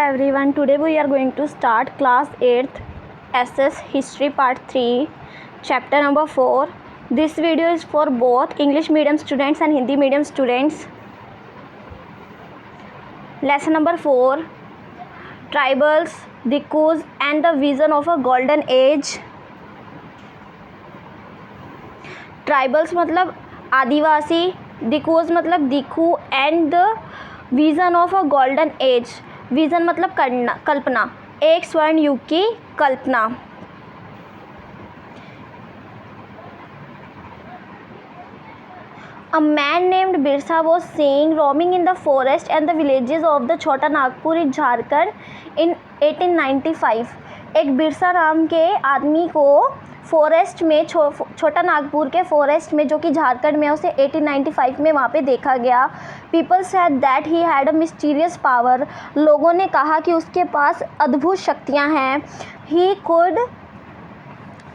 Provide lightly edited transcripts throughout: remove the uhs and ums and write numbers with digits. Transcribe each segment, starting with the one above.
everyone, today we are going to start class 8th SS History Part 3 chapter number 4. This video is for both English medium students and Hindi medium students. Lesson number 4, Tribals, Dikus and the Vision of a Golden Age. Tribals मतलब आदिवासी, Dikus मतलब दिखू and the vision of a golden age. Vision मतलब कल्पना, एक स्वर्ण युग की कल्पना. A man named Birsa was seen roaming in the forest and the villages of the Chota Nagpur in Jharkhand in 1895. एक बिरसा नाम के आदमी को फॉरेस्ट में छोटा नागपुर के फॉरेस्ट में जो कि झारखंड में उसे 1895 में वहाँ पे देखा गया. People said that he had a mysterious power. लोगों ने कहा कि उसके पास अद्भुत शक्तियाँ हैं. He could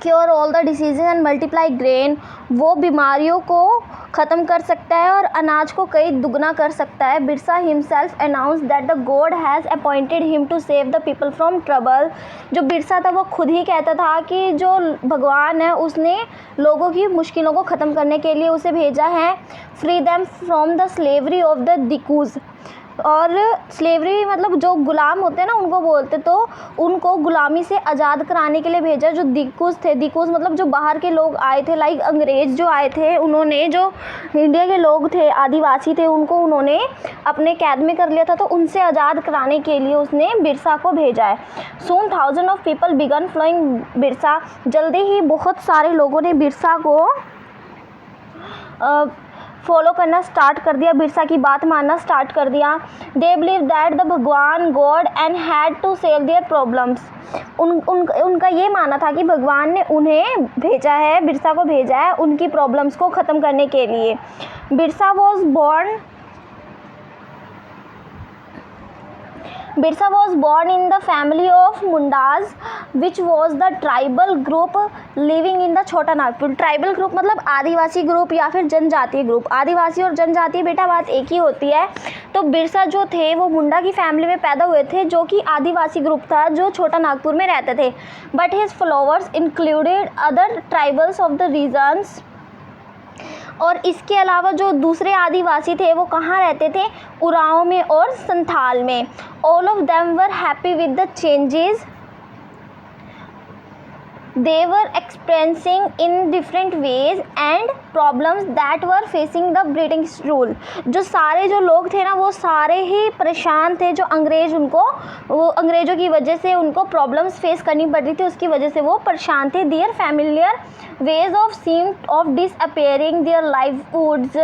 cure all the diseases and multiply grain. वो बीमारियों को ख़त्म कर सकता है और अनाज को कई दुगना कर सकता है. Birsa himself announce that the god has appointed him to save the people from trouble. जो बिरसा था वो खुद ही कहता था कि जो भगवान है उसने लोगों की मुश्किलों को ख़त्म करने के लिए उसे भेजा है. Free them from the slavery of the dikus. और स्लेवरी मतलब जो गुलाम होते हैं ना उनको बोलते, तो उनको गुलामी से आज़ाद कराने के लिए भेजा. जो दिकूज थे, दिकूज मतलब जो बाहर के लोग आए थे, लाइक अंग्रेज़ जो आए थे, उन्होंने जो इंडिया के लोग थे, आदिवासी थे, उनको उन्होंने अपने कैद में कर लिया था, तो उनसे आज़ाद कराने के लिए उसने बिरसा को भेजा है. Soon thousand of people began flowing Birsa. जल्दी ही बहुत सारे लोगों ने बिरसा को फॉलो करना स्टार्ट कर दिया, बिरसा की बात मानना स्टार्ट कर दिया. दे बिलीव दैट द भगवान god and had to save their problems. उनका ये मानना था कि भगवान ने उन्हें भेजा है, बिरसा को भेजा है उनकी प्रॉब्लम्स को ख़त्म करने के लिए. Birsa was born in the family of Mundas, which was the tribal group living in the छोटा नागपुर. ट्राइबल ग्रुप मतलब आदिवासी ग्रुप या फिर जनजातीय ग्रुप. आदिवासी और जनजातीय बेटा बात एक ही होती है. तो बिरसा जो थे वो मुंडा की फैमिली में पैदा हुए थे जो कि आदिवासी ग्रुप था जो छोटा नागपुर में रहते थे. But his followers included other tribals of the regions. और इसके अलावा जो दूसरे आदिवासी थे वो कहाँ रहते थे, उरांव में और संथाल में. All of them were happy with the changes they were experiencing in different ways and problems that were facing the British rule. जो सारे जो लोग थे ना वो सारे ही परेशान थे. जो अंग्रेज़ों की वजह से उनको प्रॉब्लम्स फेस करनी पड़ रही थी, उसकी वजह से वो परेशान थे. Their familiar ways of seemed of disappearing, their livelihoods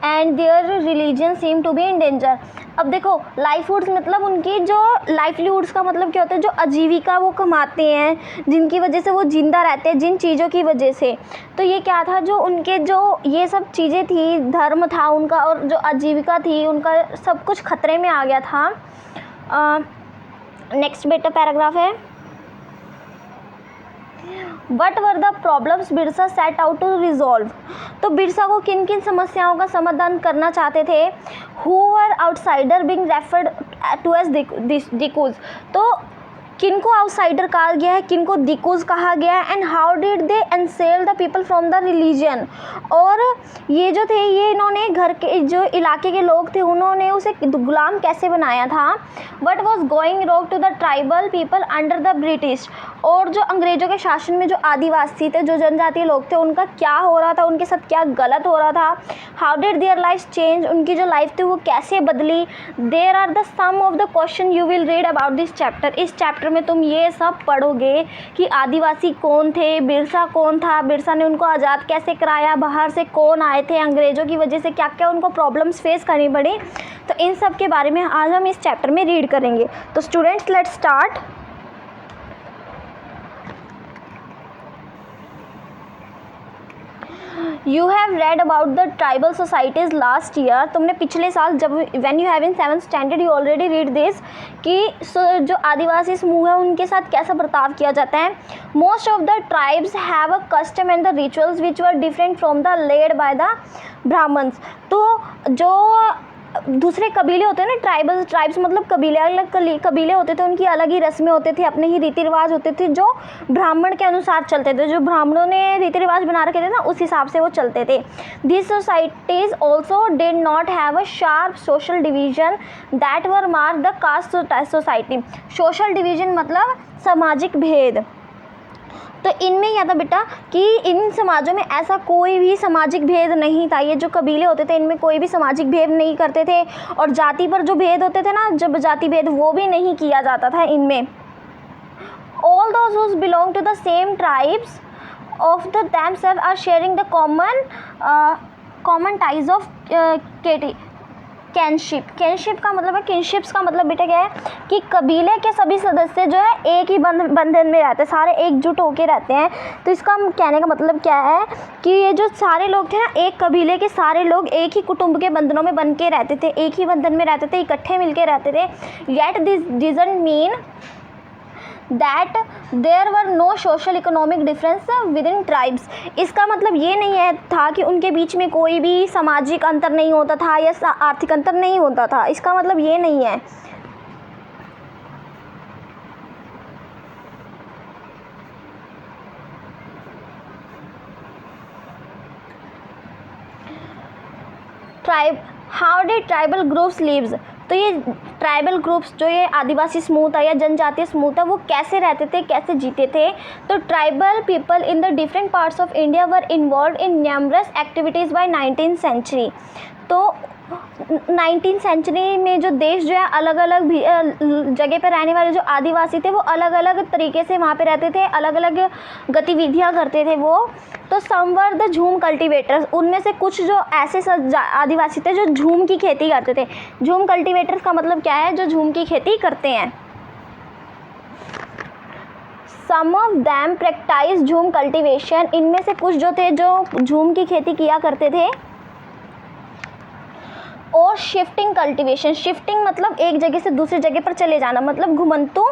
and their religion seemed to be in danger. अब देखो लाइवहुड्स मतलब उनकी जो लाइवलीहुड्स का मतलब क्या होता है, जो आजीविका वो कमाते हैं, जिनकी वजह से वो जिंदा रहते हैं, जिन चीज़ों की वजह से. तो ये क्या था, जो उनके जो ये सब चीज़ें थी, धर्म था उनका और जो आजीविका थी उनका, सब कुछ खतरे में आ गया था. नेक्स्ट बेटा पैराग्राफ है. What were the problems Birsa set out to resolve. तो बिरसा को किन किन समस्याओं का समाधान करना चाहते थे. Who were outsider being referred to as dikus. तो किनको आउटसाइडर कहा गया है, किनको दिकूज कहा गया है. And how did they Ncell the people from the religion. और ये जो थे ये इन्होंने घर के जो इलाके के लोग थे उन्होंने उसे गुलाम कैसे बनाया था. What was going wrong to the tribal people under the British. और जो अंग्रेज़ों के शासन में जो आदिवासी थे, जो जनजातीय लोग थे, उनका क्या हो रहा था, उनके साथ क्या गलत हो रहा था. How did their life change. उनकी जो लाइफ थी वो कैसे बदली. There are the some of the question you will read about this chapter. इस चैप्टर में तुम ये सब पढ़ोगे कि आदिवासी कौन थे, बिरसा कौन था, बिरसा ने उनको आज़ाद कैसे कराया, बाहर से कौन आए थे, अंग्रेज़ों की वजह से क्या क्या उनको प्रॉब्लम्स फेस करनी पड़ी. तो इन सब के बारे में आज हम इस चैप्टर में रीड करेंगे. तो students let's start. You have read about the tribal societies last year. तुमने पिछले साल जब when you have in 7th standard you already read this कि जो आदिवासी समूह है उनके साथ कैसा बर्ताव किया जाता है. Most of the tribes have a custom and the rituals which were different from the laid by the Brahmans. तो जो दूसरे कबीले होते हैं ना, ट्राइब्स मतलब कबीले, अलग कबीले होते थे, उनकी अलग ही रस्में होते थे, अपने ही रीति रिवाज होते थे जो ब्राह्मण के अनुसार चलते थे, जो ब्राह्मणों ने रीति रिवाज बना रखे थे ना उस हिसाब से वो चलते थे। This societies also did not have a sharp social division that were mark the caste society. Social division मतलब सामाजिक भेद। तो इनमें क्या था बेटा कि इन समाजों में ऐसा कोई भी सामाजिक भेद नहीं था। ये जो कबीले होते थे इनमें कोई भी सामाजिक भेद नहीं करते थे, और जाति पर जो भेद होते थे ना, जब जाति भेद, वो भी नहीं किया जाता था इनमें। All those who belong to the same tribes of the themselves are sharing the common ties of kinship का मतलब है, किनशिप्स का मतलब बेटा क्या है कि कबीले के सभी सदस्य जो है एक ही बंधन में रहते हैं, सारे एकजुट होके रहते हैं। तो इसका कहने का मतलब क्या है कि ये जो सारे लोग थे ना, एक कबीले के सारे लोग एक ही कुटुंब के बंधनों में बन के रहते थे, एक ही बंधन में रहते थे, इकट्ठे मिलके रहते थे। Yet this doesn't mean that there were no social economic difference within tribes. इसका मतलब ये नहीं है था कि उनके बीच में कोई भी सामाजिक अंतर नहीं होता था या आर्थिक अंतर नहीं होता था, इसका मतलब ये नहीं है। How did tribal groups lives. तो ये ट्राइबल ग्रुप्स जो ये आदिवासी समूह था या जनजातीय समूह था वो कैसे रहते थे, कैसे जीते थे। तो tribal people in the different parts of India were involve in numerous activities by 19th century. तो 19th सेंचुरी में जो देश जो है अलग अलग जगह पर रहने वाले जो आदिवासी थे वो अलग अलग तरीके से वहाँ पे रहते थे, अलग अलग गतिविधियाँ करते थे वो। तो समवर द झूम कल्टीवेटर्स, उनमें से कुछ जो ऐसे आदिवासी थे जो झूम की खेती करते थे। झूम कल्टीवेटर्स का मतलब क्या है, जो झूम की खेती करते हैं। सम of them practice jhum cultivation, इनमें से कुछ जो थे जो झूम की खेती किया करते थे। और शिफ्टिंग कल्टीवेशन, शिफ्टिंग मतलब एक जगह से दूसरी जगह पर चले जाना, मतलब घुमंतु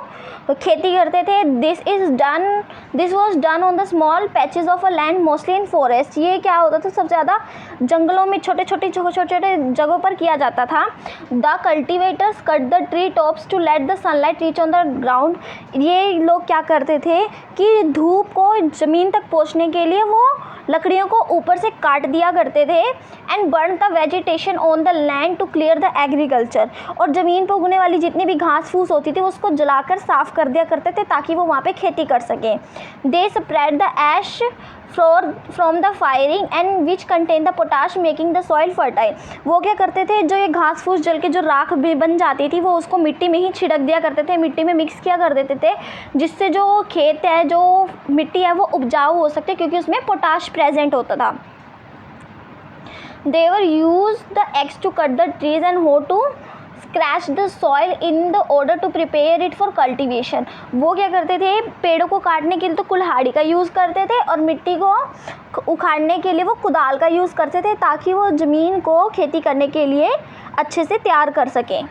खेती करते थे। This was done on the small patches of a land mostly in forest. ये क्या होता था, सबसे ज़्यादा जंगलों में छोटे छोटे जगहों पर किया जाता था। The cultivators cut the tree tops to let the sunlight reach on the ground. ये लोग क्या करते थे कि धूप को ज़मीन तक पहुँचने के लिए वो लकड़ियों को ऊपर से काट दिया करते थे। And burn the vegetation on the land to clear the agriculture, और ज़मीन पर उगने वाली जितनी भी घास फूस होती थी उसको जलाकर साफ़ कर दिया करते थे ताकि वो वहाँ पे खेती कर सकें। They spread the ash from the firing and which contain the potash making the soil fertile. वो क्या करते थे, जो ये घास फूस जल के जो राख भी बन जाती थी वो उसको मिट्टी में ही छिड़क दिया करते थे, मिट्टी में मिक्स किया कर देते थे, जिससे जो खेत है, जो मिट्टी है वो उपजाऊ हो सकते, क्योंकि उसमें पोटाश प्रेजेंट होता था। They were used the axe to cut the trees and hoe to scratch the soil in the order to prepare it for cultivation। वो क्या करते थे, पेड़ों को काटने के लिए तो कुल्हाड़ी का यूज़ करते थे और मिट्टी को उखाड़ने के लिए वो कुदाल का यूज़ करते थे ताकि वो ज़मीन को खेती करने के लिए अच्छे से तैयार कर सकें।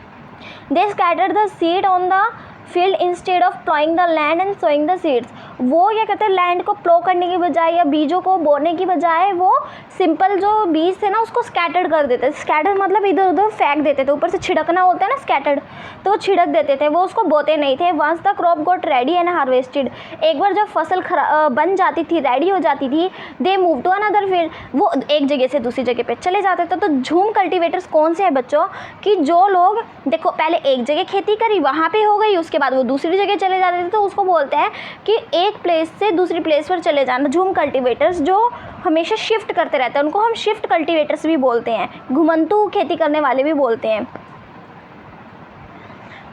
They scattered the seed on the field instead of plowing the land and sowing the seeds। वो क्या करते हैं, लैंड को प्लो करने की बजाय या बीजों को बोने की बजाय वो सिंपल जो बीज थे ना उसको स्कैटर्ड कर देते थे। स्कैटर्ड मतलब इधर उधर फेंक देते थे, ऊपर से छिड़कना होता है ना स्कैटर्ड, तो वो छिड़क देते थे, वो उसको बोते नहीं थे। Once the crop got ready and harvested, एक बार जब फसल बन जाती थी, रेडी हो जाती थी, they move to another field, वो एक जगह से दूसरी जगह पे चले जाते थे। तो झूम कल्टीवेटर्स कौन से हैं बच्चों, कि जो लोग देखो पहले एक जगह खेती करी, वहाँ पे हो गई, उसके बाद वो दूसरी जगह चले जाते थे, तो उसको बोलते हैं कि एक प्लेस से दूसरी प्लेस पर चले जाना। झूम कल्टीवेटर्स जो हमेशा शिफ्ट करते रहते हैं उनको हम शिफ्ट कल्टीवेटर्स भी बोलते हैं, घुमंतु खेती करने वाले भी बोलते हैं।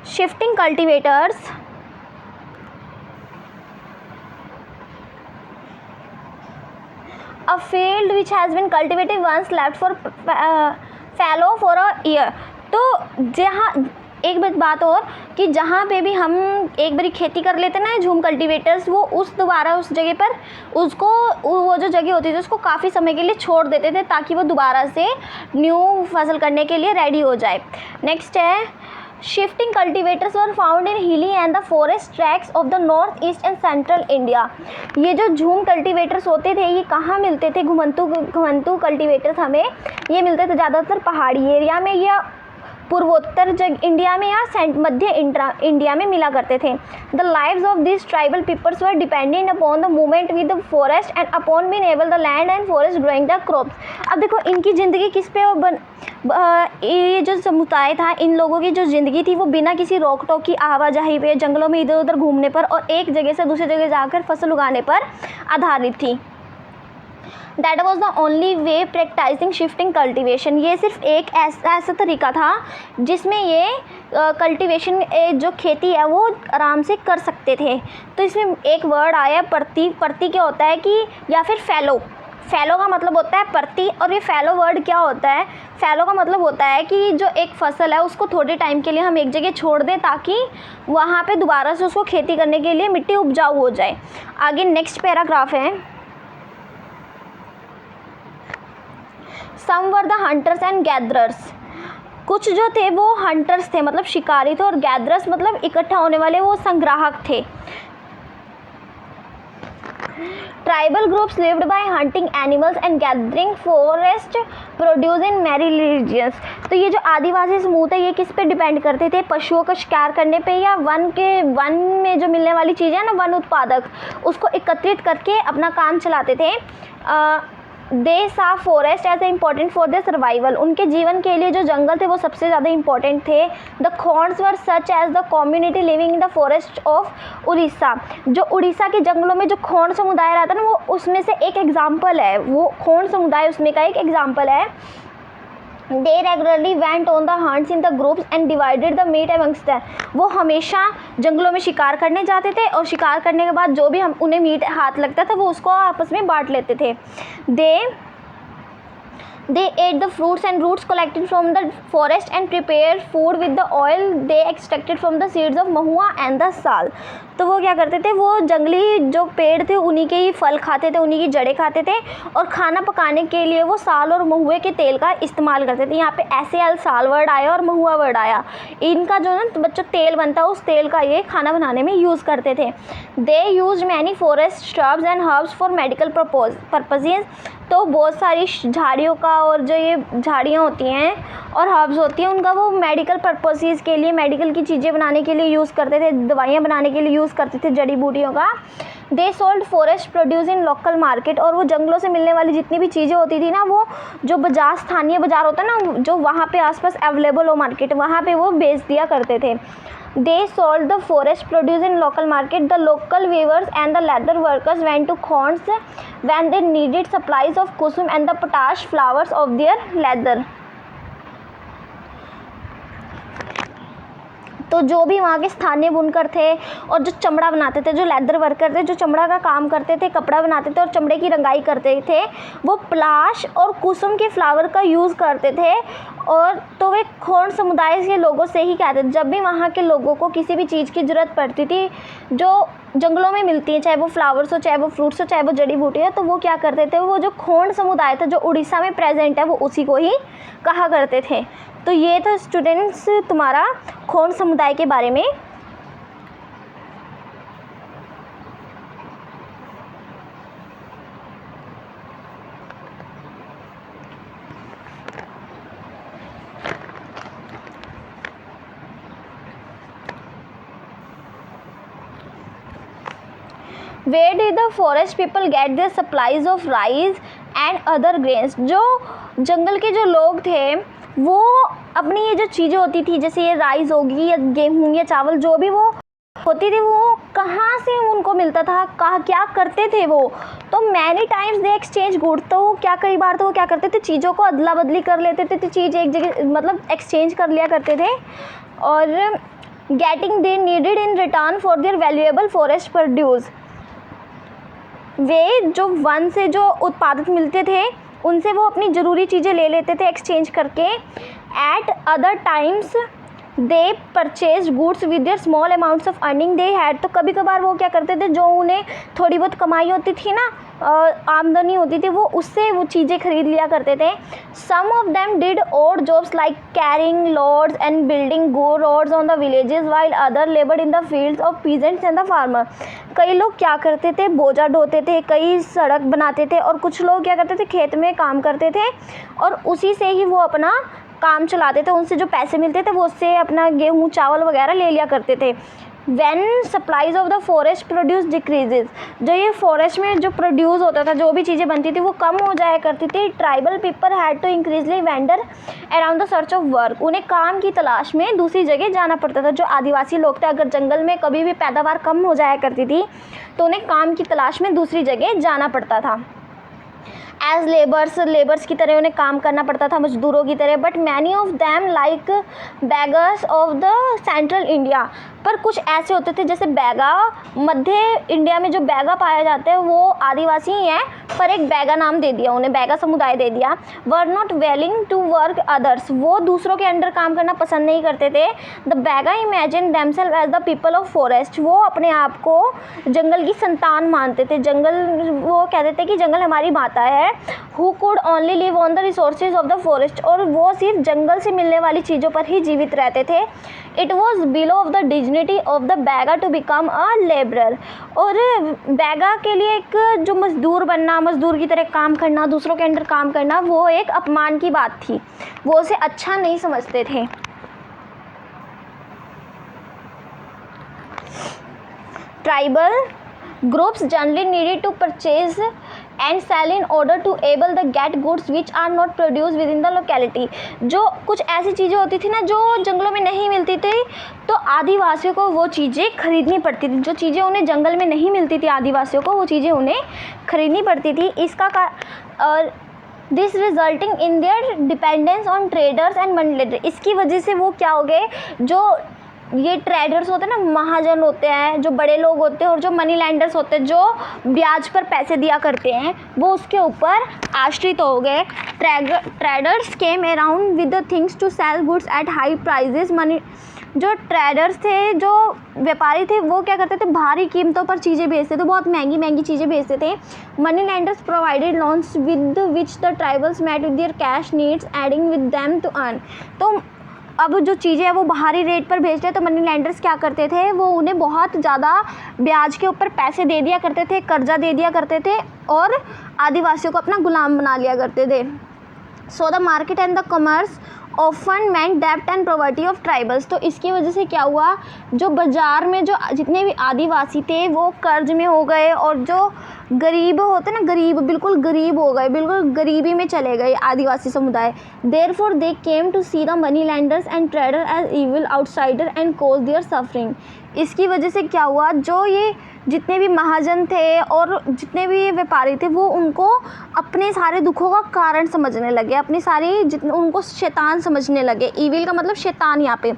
Shifting cultivators a field which has been cultivated once left for fallow for a year। तो जहाँ एक बात और कि जहाँ पे भी हम एक बारी खेती कर लेते ना झूम कल्टीवेटर्स, वो दोबारा उस जगह पर उसको वो जो जगह होती थी उसको काफ़ी समय के लिए छोड़ देते थे ताकि वो दोबारा से न्यू फसल करने के लिए रेडी हो जाए। नेक्स्ट है shifting cultivators were found in हिली and the forest tracks of the north east and central India. ये जो झूम कल्टीवेटर्स होते थे ये कहाँ मिलते थे, घुमंतु कल्टीवेटर्स हमें ये मिलते थे ज़्यादातर पहाड़ी एरिया में या पूर्वोत्तर इंडिया में या मध्य इंडिया में मिला करते थे। The lives of this tribal peoples were dependent upon the movement with the forest and upon being able the land and forest growing the crops. अब देखो इनकी ज़िंदगी किस पे ये जो समुदाय था, इन लोगों की जो ज़िंदगी थी वो बिना किसी रोक टोक की आवाजाही पे, जंगलों में इधर उधर घूमने पर और एक जगह से दूसरी जगह जाकर फसल उगाने पर आधारित थी। That was the only way practicing shifting cultivation. ये सिर्फ एक ऐसा तरीका था जिसमें ये कल्टिवेशन जो खेती है वो आराम से कर सकते थे। तो इसमें एक वर्ड आया परती। परती क्या होता है कि या फिर फैलो। फैलो का मतलब होता है परती। और ये फैलो वर्ड क्या होता है? फैलो का मतलब होता है कि जो एक फसल है उसको थोड़े टाइम के लिए हम एक जगह छोड़ दें ताकि वहाँ पे दोबारा से उसको खेती करने के लिए मिट्टी उपजाऊ हो जाए। आगे नेक्स्ट पैराग्राफ है, some were the hunters and gatherers. कुछ जो थे वो हंटर्स थे मतलब शिकारी थे, और गैदरर्स मतलब इकट्ठा होने वाले वो संग्राहक थे। Tribal groups lived by hunting animals and gathering forest produce in many regions. तो ये जो आदिवासी समूह थे ये किस पे डिपेंड करते थे? पशुओं का शिकार करने पे या वन में जो मिलने वाली चीज़ें हैं ना, वन उत्पादक, उसको एकत्रित करके अपना काम चलाते थे। They saw forest as a important for their survival. उनके जीवन के लिए जो जंगल थे वो सबसे ज़्यादा इंपॉर्टेंट थे। The Khonds were such as the community living in the forest of Orissa. जो उड़ीसा के जंगलों में जो खोंड समुदाय रहता है ना, वो उसमें से एक एग्जाम्पल है। वो खोंड समुदाय उसमें का एक एग्जाम्पल है। They regularly went on the hunts in the groups and divided the meat amongst them. वो हमेशा जंगलों में शिकार करने जाते थे और शिकार करने के बाद जो भी हम उन्हें मीट हाथ लगता था वो उसको आपस में बांट लेते थे। They ate the fruits and roots collected from the forest and prepared food with the oil they extracted from the seeds of mahua and the sal. तो वो क्या करते थे? वो जंगली जो पेड़ थे उन्हीं के ही फल खाते थे, उन्हीं की जड़ें खाते थे, और खाना पकाने के लिए वो साल और महुए के तेल का इस्तेमाल करते थे। यहाँ पे SAL साल वर्ड आया और महुआ वर्ड आया। इनका जो ना बच्चों तेल बनता है उस तेल का ये खाना बनाने में यूज़ करते थे। They use many forest shrubs and herbs for medical purposes. तो बहुत सारी झाड़ियों का और जो ये झाड़ियाँ होती हैं और हर्ब्स होती हैं उनका वो मेडिकल पर्पसेस के लिए, मेडिकल की चीज़ें बनाने के लिए यूज़ करते थे, दवाइयाँ बनाने के लिए यूज़ करते थे जड़ी बूटियों का। They sold forest produce in local market. और वो जंगलों से मिलने वाली जितनी भी चीज़ें होती थी ना, वो जो बाजार, स्थानीय बाज़ार होता है ना, जो वहाँ पे आसपास अवेलेबल हो मार्केट, वहाँ पे वो बेच दिया करते थे। They sold the forest produce in local market. The local weavers and the leather workers went to khonds when they needed supplies of kusum and the potash flowers of their leather. तो जो भी वहाँ के स्थानीय बुनकर थे और जो चमड़ा बनाते थे, जो लेदर वर्कर थे, जो चमड़ा का काम करते थे, कपड़ा बनाते थे और चमड़े की रंगाई करते थे, वो पलाश और कुसुम के फ्लावर का यूज़ करते थे। और तो वे खोंड समुदाय के लोगों से ही कहते थे, जब भी वहाँ के लोगों को किसी भी चीज़ की ज़रूरत पड़ती थी जो जंगलों में मिलती है, चाहे वो फ्लावर्स हो, चाहे वो फ्रूट्स हो, चाहे वो जड़ी बूटी हो, तो वो क्या करते थे? वो जो खोंड समुदाय था जो उड़ीसा में प्रेजेंट है वो उसी को ही कहा करते थे। तो ये था स्टूडेंट्स तुम्हारा खोंड समुदाय के बारे में। Where did the forest people get their supplies of rice and other grains? जो जंगल के जो लोग थे वो अपनी ये जो चीज़ें होती थी, जैसे ये राइस होगी या गेहूँ या चावल, जो भी वो होती थी, वो कहाँ से उनको मिलता था, कहाँ क्या करते थे वो? तो many times they exchange good. तो क्या कई बार तो वो क्या करते थे? चीज़ों को अदला बदली कर लेते थे, तो चीज़ एक जगह मतलब एक्सचेंज कर लिया करते थे। और getting they needed in return for their valuable forest produce. वे जो वन से जो उत्पादित मिलते थे उनसे वो अपनी ज़रूरी चीज़ें ले लेते थे एक्सचेंज करके। Eight other times they purchase goods with their small amounts of earning they had. तो कभी कभार वो क्या करते थे, जो उन्हें थोड़ी बहुत कमाई होती थी ना, आमदनी होती थी, वो उससे वो चीज़ें खरीद लिया करते थे। Some of them did odd jobs like carrying loads and building go roads on the villages while other labour in the fields of peasants and the farmer. कई लोग क्या करते थे? बोझा ढोते थे, कई सड़क बनाते थे, और कुछ लोग क्या करते थे? खेत में काम करते थे और उसी से ही वो अपना काम चलाते थे, उनसे जो पैसे मिलते थे वो उससे अपना गेहूँ चावल वगैरह ले लिया करते थे। When supplies of the forest produce decreases, जो ये फॉरेस्ट में जो प्रोड्यूस होता था, जो भी चीज़ें बनती थी वो कम हो जाया करती थी। Tribal people had to increasingly wander around the search of work, उन्हें काम की तलाश में दूसरी जगह जाना पड़ता था। जो आदिवासी लोग थे, अगर जंगल में कभी भी पैदावार कम हो जाया करती थी तो उन्हें काम की तलाश में दूसरी जगह जाना पड़ता था। एज लेबर्स की तरह उन्हें काम करना पड़ता था, मजदूरों की तरह। But many of them like beggars of the central India, पर कुछ ऐसे होते थे जैसे बैगा, मध्य इंडिया में जो बैगा पाया जाता है वो आदिवासी ही हैं, पर एक बैगा नाम दे दिया उन्हें, बैगा समुदाय दे दिया। Were not willing to work others, वो दूसरों के अंडर काम करना पसंद नहीं करते थे। The Baiga imagine themselves as the people of forest, वो अपने आप को जंगल की संतान मानते थे। जंगल, वो कहते थे कि जंगल हमारी माता है। Who could only live on the resources of the forest, और वो सिर्फ जंगल से मिलने वाली चीज़ों पर ही जीवित रहते थे। It was below of the dignity of the Baiga to become a labourer, और बैगा के लिए एक जो मजदूर बनना, मजदूर की तरह काम करना, दूसरों के अंडर काम करना, वो एक अपमान की बात थी, वो उसे अच्छा नहीं समझते थे। Tribal groups generally needed to purchase and sell in order to able the get goods which are not produced within the locality, जो कुछ ऐसी चीज़ें होती थी ना जो जंगलों में नहीं मिलती थी, तो आदिवासियों को वो चीज़ें खरीदनी पड़ती थी। जो चीज़ें उन्हें जंगल में नहीं मिलती थी आदिवासियों को, वो चीज़ें उन्हें खरीदनी पड़ती थी। और this resulting in their dependence on traders and money lender, इसकी वजह से वो क्या हो गए, जो ये ट्रेडर्स होते हैं ना, महाजन होते हैं, जो बड़े लोग होते हैं, और जो मनी लैंडर्स होते हैं जो ब्याज पर पैसे दिया करते हैं, वो उसके ऊपर आश्रित हो गए। Traders came around with the things to sell goods at high prices. Money, जो ट्रेडर्स थे, जो व्यापारी थे, वो क्या करते थे, भारी कीमतों पर चीज़ें बेचते थे, बहुत महंगी महंगी चीज़ें बेचते थे। Money lenders provided loans with which the tribals met with their cash needs adding with them to earn. तो अब जो चीज़ें हैं वो बाहरी रेट पर बेच रहे, तो मनी लैंडर्स क्या करते थे, वो उन्हें बहुत ज़्यादा ब्याज के ऊपर पैसे दे दिया करते थे, कर्जा दे दिया करते थे, और आदिवासियों को अपना गुलाम बना लिया करते थे। So the market and the commerce often meant डेप्ट एंड पॉवर्टी ऑफ ट्राइबल्स, तो इसकी वजह से क्या हुआ, जो बाज़ार में जो जितने भी आदिवासी थे वो कर्ज में हो गए, और जो गरीब होते ना, गरीब, बिल्कुल गरीब हो गए, बिल्कुल गरीबी में चले गए आदिवासी समुदाय। Therefore they came to see the money lenders and trader as evil outsider and cause their suffering. इसकी वजह से क्या हुआ, जो ये जितने भी महाजन थे और जितने भी व्यापारी थे, वो उनको अपने सारे दुखों का कारण समझने लगे, अपनी सारी जितने उनको शैतान समझने लगे। ईविल का मतलब शैतान यहाँ पे।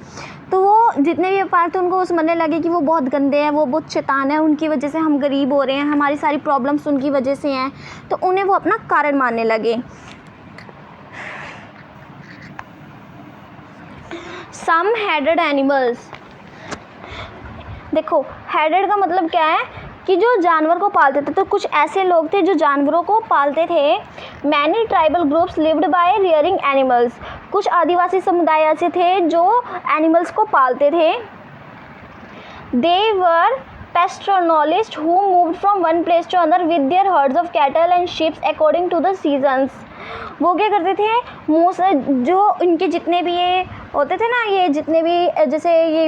तो वो जितने भी व्यापारी थे उनको वो समझने लगे कि वो बहुत गंदे हैं, वो बहुत शैतान है, उनकी वजह से हम गरीब हो रहे हैं, हमारी सारी प्रॉब्लम्स उनकी वजह से हैं, तो उन्हें वो अपना कारण मानने लगे। सम हेडेड एनिमल्स, देखो हेडेड का मतलब क्या है कि जो जानवर को पालते थे, तो कुछ ऐसे लोग थे जो जानवरों को पालते थे। Many tribal groups lived bye rearing animals, कुछ आदिवासी समुदाय ऐसे थे जो एनिमल्स को पालते थे। दे वर pastoralists who moved from one place to another with their herds of cattle and sheep according to the seasons। वो क्या करते थे, मुँह से जो इनके जितने भी ये होते थे ना, ये जितने भी जैसे ये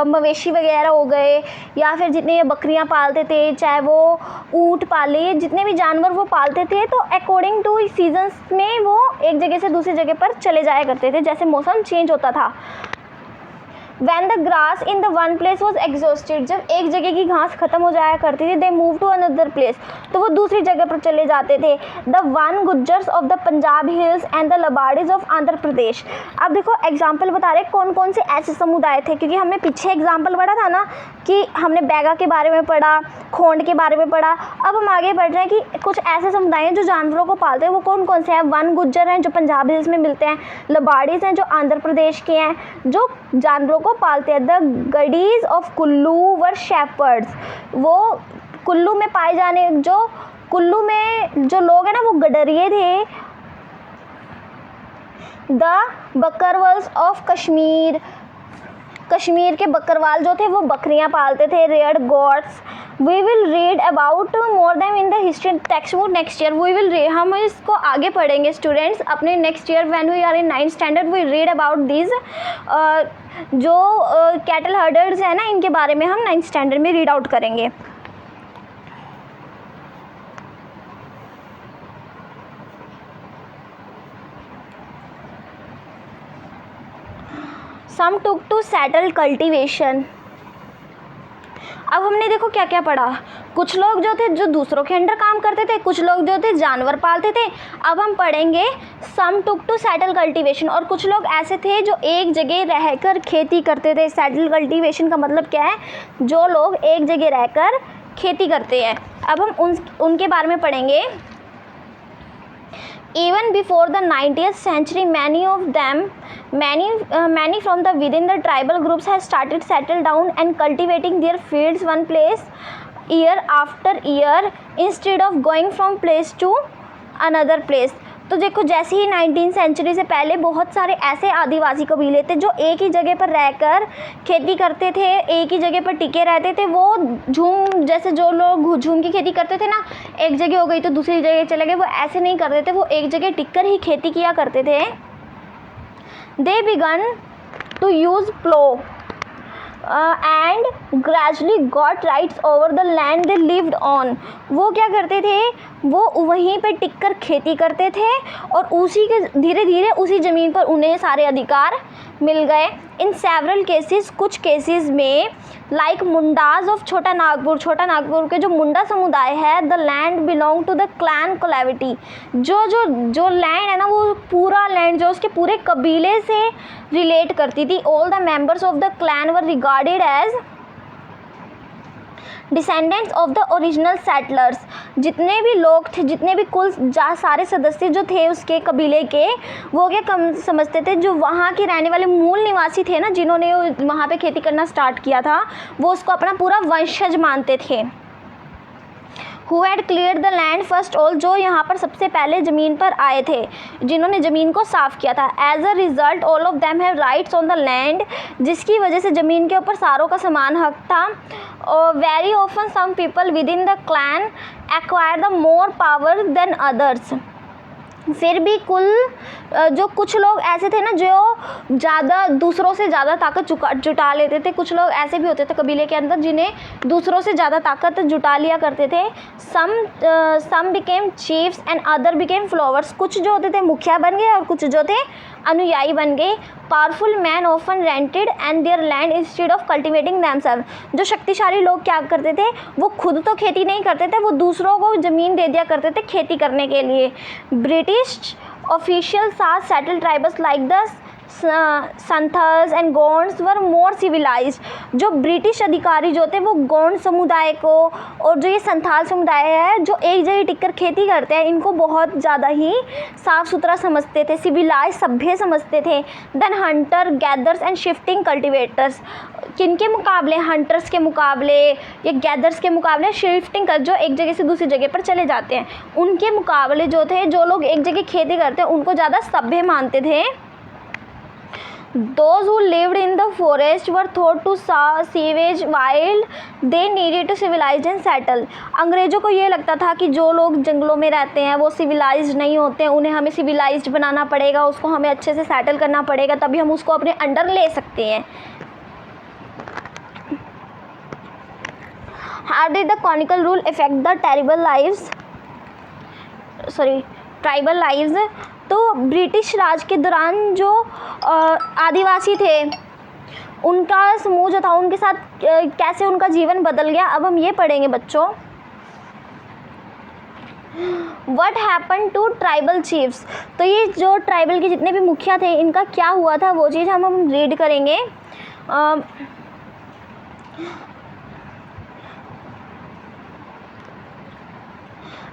मवेशी वगैरह हो गए, या फिर जितने ये बकरियां पालते थे, चाहे वो ऊँट पाले, जितने भी जानवर वो पालते थे, तो अकॉर्डिंग टू सीजन्स में वो एक जगह से दूसरी जगह पर चले जाया करते थे, जैसे मौसम चेंज होता था। When the grass in the one place was exhausted, जब एक जगह की घास खत्म हो जाया करती थी, they moved to another place, तो वो दूसरी जगह पर चले जाते थे। The one Gujjars of the Punjab hills and the Labadis of Andhra Pradesh. अब देखो एग्जाम्पल बता रहे कौन कौन से ऐसे समुदाय थे, क्योंकि हमने पीछे एग्जाम्पल पढ़ा था ना कि हमने बैगा के बारे में पढ़ा, खोंड के बारे में पढ़ा। अब हम आगे बढ़ रहे हैं कि कुछ ऐसे समुदाय हैं जो जानवरों को पालते हैं, वो कौन कौन से हैं। वन गुज्जर हैं जो पंजाब हिल्स में मिलते हैं, लबाड़ीज हैं जो आंध्र प्रदेश के हैं जो जानवरों को पालते हैं। The Gaddis of Kullu were shepherds, वो कुल्लू में पाए जाने, जो कुल्लू में जो लोग हैं ना वो गडरिए थे। द बकरवल्स ऑफ कश्मीर, कश्मीर के बकरवाल जो थे वो बकरियां पालते थे, reared goats. We will read about more them in the history text book next year. We will read, हम इसको आगे पढ़ेंगे स्टूडेंट्स अपने next year when we are in 9th standard we read about this. जो cattle herders है ना, इनके बारे में हम 9th स्टैंडर्ड में रीड आउट करेंगे। Some took to settle cultivation। अब हमने देखो क्या क्या पढ़ा। कुछ लोग जो थे जो दूसरों के अंडर काम करते थे, कुछ लोग जो थे जानवर पालते थे। अब हम पढ़ेंगे सम टुक टू सेटल कल्टीवेशन, और कुछ लोग ऐसे थे जो एक जगह रहकर खेती करते थे। सेटल कल्टीवेशन का मतलब क्या है? जो लोग एक जगह रहकर खेती करते हैं। अब हम उनके बारे में पढ़ेंगे। Even before the 90th century, many from the within the tribal groups have started settle down and cultivating their fields one place year after year instead of going from place to another place। तो देखो जैसे ही 19th century से पहले बहुत सारे ऐसे आदिवासी कबीले थे जो एक ही जगह पर रहकर खेती करते थे, एक ही जगह पर टिके रहते थे। वो झूम, जैसे जो लोग झूम की खेती करते थे ना, एक जगह हो गई तो दूसरी जगह चले गए, वो ऐसे नहीं करते थे, वो एक जगह टिककर ही खेती किया करते थे। They began to use plough and gradually got rights over the land they lived on. वो क्या करते थे? वो वहीं पे टिककर खेती करते थे और उसी के धीरे धीरे उसी ज़मीन पर उन्हें सारे अधिकार मिल गए। इन सेवरल केसेस, कुछ केसेस में लाइक मुंडाज ऑफ छोटा नागपुर के जो मुंडा समुदाय है, the land belong to the clan collectively. जो लैंड है ना, वो पूरा लैंड जो उसके पूरे कबीले से रिलेट करती थी। All the members of the clan were regarded as descendants of the original settlers. जितने भी लोग थे, जितने भी कुल सारे सदस्य जो थे उसके कबीले के, वो क्या कम समझते थे? जो वहाँ के रहने वाले मूल निवासी थे ना, जिन्होंने वहाँ पे खेती करना स्टार्ट किया था, वो उसको अपना पूरा वंशज मानते थे। Who had cleared the land first all, जो यहाँ पर सबसे पहले ज़मीन पर आए थे, जिन्होंने ज़मीन को साफ़ किया था। As a result all of them have rights on the land, जिसकी वजह से ज़मीन के ऊपर सारों का समान हक था। Very often some people within the clan acquire the more power than others। फिर भी जो कुछ लोग ऐसे थे ना जो ज़्यादा दूसरों से ज़्यादा ताकत जुटा लेते थे। कुछ लोग ऐसे भी होते थे कबीले के अंदर जिन्हें दूसरों से ज़्यादा ताकत जुटा लिया करते थे। Some became chiefs and other became followers. कुछ जो होते थे मुखिया बन गए और कुछ जो थे अनुयायी बन गए। Powerful man often rented and their land instead of cultivating themselves. जो शक्तिशाली लोग क्या करते थे? वो खुद तो खेती नहीं करते थे, वो दूसरों को ज़मीन दे दिया करते थे खेती करने के लिए। British official thought settle tribes like the Santhals and Gonds were more civilised. जो ब्रिटिश अधिकारी जो थे वो गोंड समुदाय को और जो ये संथाल समुदाय है जो एक जगह टिककर खेती करते हैं, इनको बहुत ज़्यादा ही साफ़ सुथरा समझते थे, सिविलाइज सभ्य समझते थे। Than hunter gathers and shifting cultivators. किनके मुकाबले? हंटर्स के मुकाबले या गैदर्स के मुकाबले शिफ्टिंग कर, जो एक जगह से दूसरी जगह पर चले जाते हैं, उनके मुकाबले जो थे, जो लोग एक जगह खेती करते हैं उनको ज़्यादा सभ्य मानते थे। Those who lived in the forest were thought to savage while they needed to civilize and settle। अंग्रेज़ों को ये लगता था कि जो लोग जंगलों में रहते हैं वो सिविलाइज्ड नहीं होते, उन्हें हमें सिविलाइज्ड बनाना पड़ेगा, उसको हमें अच्छे से सेटल करना पड़ेगा, तभी हम उसको अपने अंडर ले सकते हैं। How did the conical rule affect the tribal lives? तो ब्रिटिश राज के दौरान जो आदिवासी थे उनका समूह जो था, उनके साथ कैसे उनका जीवन बदल गया, अब हम ये पढ़ेंगे बच्चों। What happened to tribal chiefs? तो ये जो ट्राइबल के जितने भी मुखिया थे इनका क्या हुआ था, वो चीज़ हम रीड करेंगे।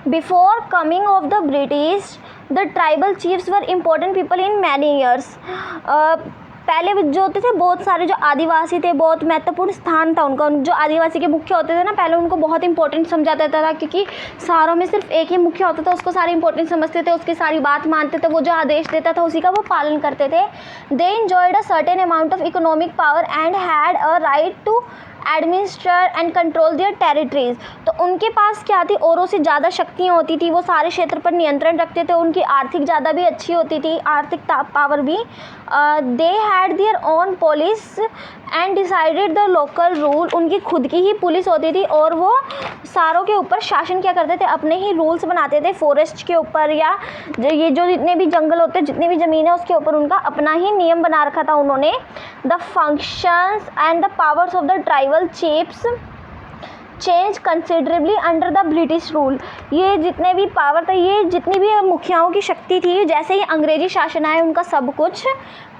Before coming of the British, the tribal chiefs were important people in many years। पहले जो होते थे बहुत सारे जो आदिवासी थे, बहुत महत्वपूर्ण स्थान था उनका। जो आदिवासी के मुख्य होते थे ना, पहले उनको बहुत इंपॉर्टेंट समझा जाता था, क्योंकि सारों में सिर्फ एक ही मुख्य होता था, उसको सारे इंपॉर्टेंट समझते थे, उसकी सारी बात मानते थे, वो जो आदेश देता था उसी का वो पालन करते थे। They enjoyed a certain amount of economic power and had a right to administer and control their territories. तो उनके पास क्या थी, औरों से ज़्यादा शक्तियाँ होती थी, वो सारे क्षेत्र पर नियंत्रण रखते थे, उनकी आर्थिक ज़्यादा भी अच्छी होती थी, आर्थिक पावर भी। They had their own police and decided the local rule. उनकी खुद की ही पुलिस होती थी और वो सारों के ऊपर शासन क्या करते थे, अपने ही रूल्स बनाते थे फॉरेस्ट के ऊपर, या ये जो जितने भी जंगल होते, जितनी भी ज़मीन है उसके ऊपर उनका अपना ही नियम बना रखा था उन्होंने। The functions and the powers of the tribal chiefs change considerably under the British rule. ये जितने भी पावर थे, ये जितनी भी मुखियाओं की शक्ति थी, जैसे ही अंग्रेजी शासन आया उनका सब कुछ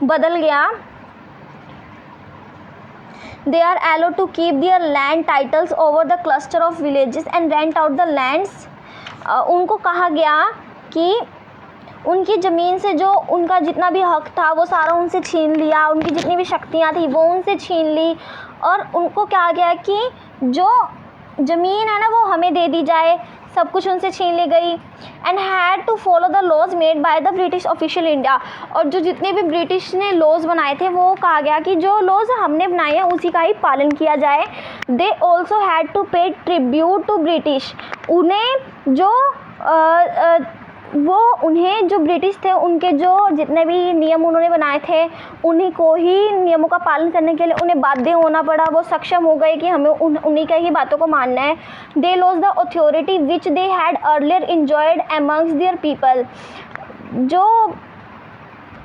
बदल गया। They are allowed to keep their land titles over the cluster of villages and rent out the lands. उनको कहा गया कि उनकी ज़मीन से जो उनका जितना भी हक था वो सारा उनसे छीन लिया, उनकी जितनी भी शक्तियाँ थी वो उनसे छीन ली, और उनको कहा गया कि जो ज़मीन है ना वो हमें दे दी जाए, सब कुछ उनसे छीन ली गई। And had to follow the laws made by the British official India. और जो जितने भी ब्रिटिश ने लॉज बनाए थे वो कहा गया कि जो लॉज हमने बनाए हैं उसी का ही पालन किया जाए। दे ऑल्सो हैड टू पे ट्रिब्यूट टू ब्रिटिश। उन्हें जो उन्हें जो ब्रिटिश थे उनके जो जितने भी नियम उन्होंने बनाए थे उन्हीं को ही नियमों का पालन करने के लिए उन्हें बाध्य होना पड़ा। वो सक्षम हो गए कि हमें उन्हीं का ही बातों को मानना है। They loss the authority which they had earlier enjoyed amongst their people. जो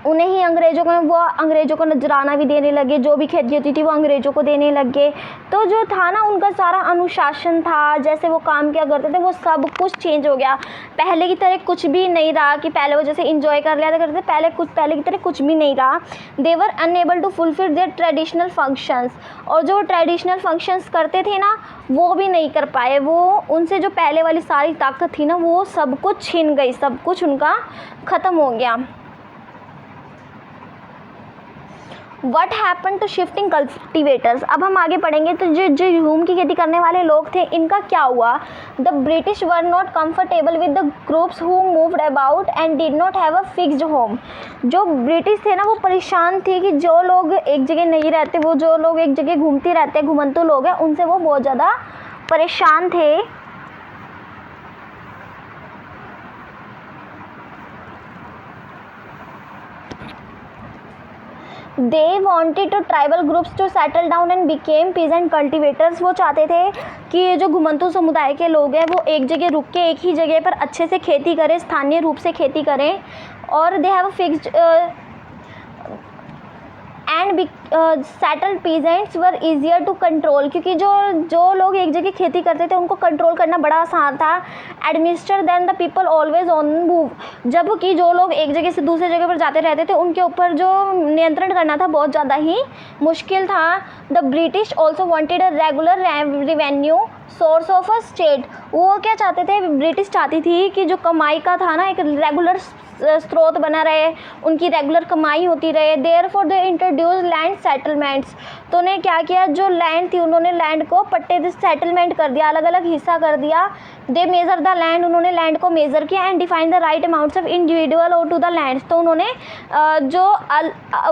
उन्हें ही अंग्रेज़ों को नजराना भी देने लगे, जो भी खेती होती थी वो अंग्रेज़ों को देने लगे। तो जो था ना उनका सारा अनुशासन था, जैसे वो काम किया करते थे वो सब कुछ चेंज हो गया। पहले की तरह कुछ भी नहीं रहा कि पहले वो जैसे इंजॉय कर लिया करते थे, पहले की तरह कुछ भी नहीं रहा। They were unable to fulfil their traditional functions. और जो ट्रेडिशनल फंक्शंस करते थे ना वो भी नहीं कर पाए। वो उनसे जो पहले वाली सारी ताकत थी ना वो सब कुछ छीन गई, सब कुछ उनका ख़त्म हो गया। What happened to shifting cultivators? अब हम आगे पढ़ेंगे तो जो गेहूँ की खेती करने वाले लोग थे इनका क्या हुआ। The British were not comfortable with the groups who moved about and did not have a fixed home. जो ब्रिटिश थे ना वो परेशान थे कि जो लोग एक जगह नहीं रहते, वो जो लोग एक जगह घूमते रहते घुमंतु लोग हैं, उनसे वो बहुत ज़्यादा परेशान थे। They wanted to tribal groups to settle down and became peasant cultivators. वो चाहते थे कि ये जो घुमंतु समुदाय के लोग हैं वो एक जगह रुक के एक ही जगह पर अच्छे से खेती करें, स्थानीय रूप से खेती करें। और they have fixed and settled peasants were easier to control. क्योंकि जो लोग एक जगह खेती करते थे उनको कंट्रोल करना बड़ा आसान था। Administer than the people always on move. जबकि जो लोग एक जगह से दूसरे जगह पर जाते रहते थे उनके ऊपर जो नियंत्रण करना था बहुत ज़्यादा ही मुश्किल था। The British also wanted a regular revenue source of a state. वो क्या चाहते थे, ब्रिटिश चाहती थी कि जो कमाई का था ना एक रेगुलर स्रोत बना रहे, उनकी रेगुलर कमाई होती रहे। Therefore they introduce land settlements. तो उन्हें क्या किया, जो लैंड थी उन्होंने लैंड को पट्टे से सेटलमेंट कर दिया, अलग अलग हिस्सा कर दिया। They measure the land. उन्होंने लैंड को मेज़र किया। And define the right amounts of individual to the lands. तो उन्होंने जो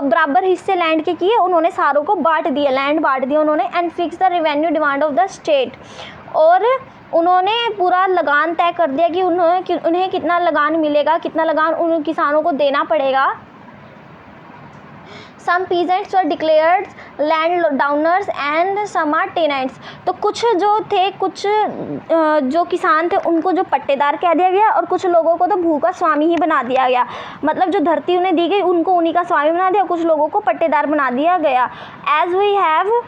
बराबर हिस्से लैंड के किए उन्होंने सारों को बांट दिया, लैंड बांट दिया उन्होंने। And fix the revenue demand of the state. और उन्होंने पूरा लगान तय कर दिया कि उन्हें कितना लगान मिलेगा, कितना लगान उन किसानों को देना पड़ेगा। Some peasants were declared land owners and some are tenants. तो कुछ जो थे, कुछ जो किसान थे उनको जो पट्टेदार कह दिया गया और कुछ लोगों को तो भू का स्वामी ही बना दिया गया। मतलब जो धरती उन्हें दी गई उनको उन्हीं का स्वामी बना दिया, कुछ लोगों को पट्टेदार बना दिया गया। As we have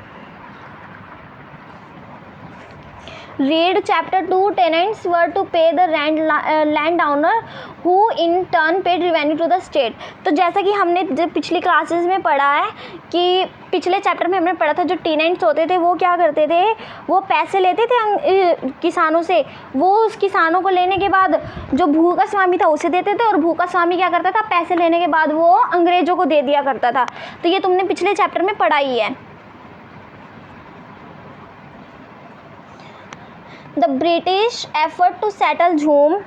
Read chapter 2. Tenants were to pay the landowner who in turn paid revenue to the state. तो जैसा कि हमने जब पिछली क्लासेस में पढ़ा है कि पिछले चैप्टर में हमने पढ़ा था, जो टेनेंट्स होते थे वो क्या करते थे, वो पैसे लेते थे किसानों से, वो उस किसानों को लेने के बाद जो भूखा स्वामी था उसे देते थे, और भूखा स्वामी क्या करता था, पैसे लेने के बाद वो अंग्रेजों को दे दिया करता था। तो ये तुमने पिछले चैप्टर में पढ़ा ही है। The British effort to settle Jhum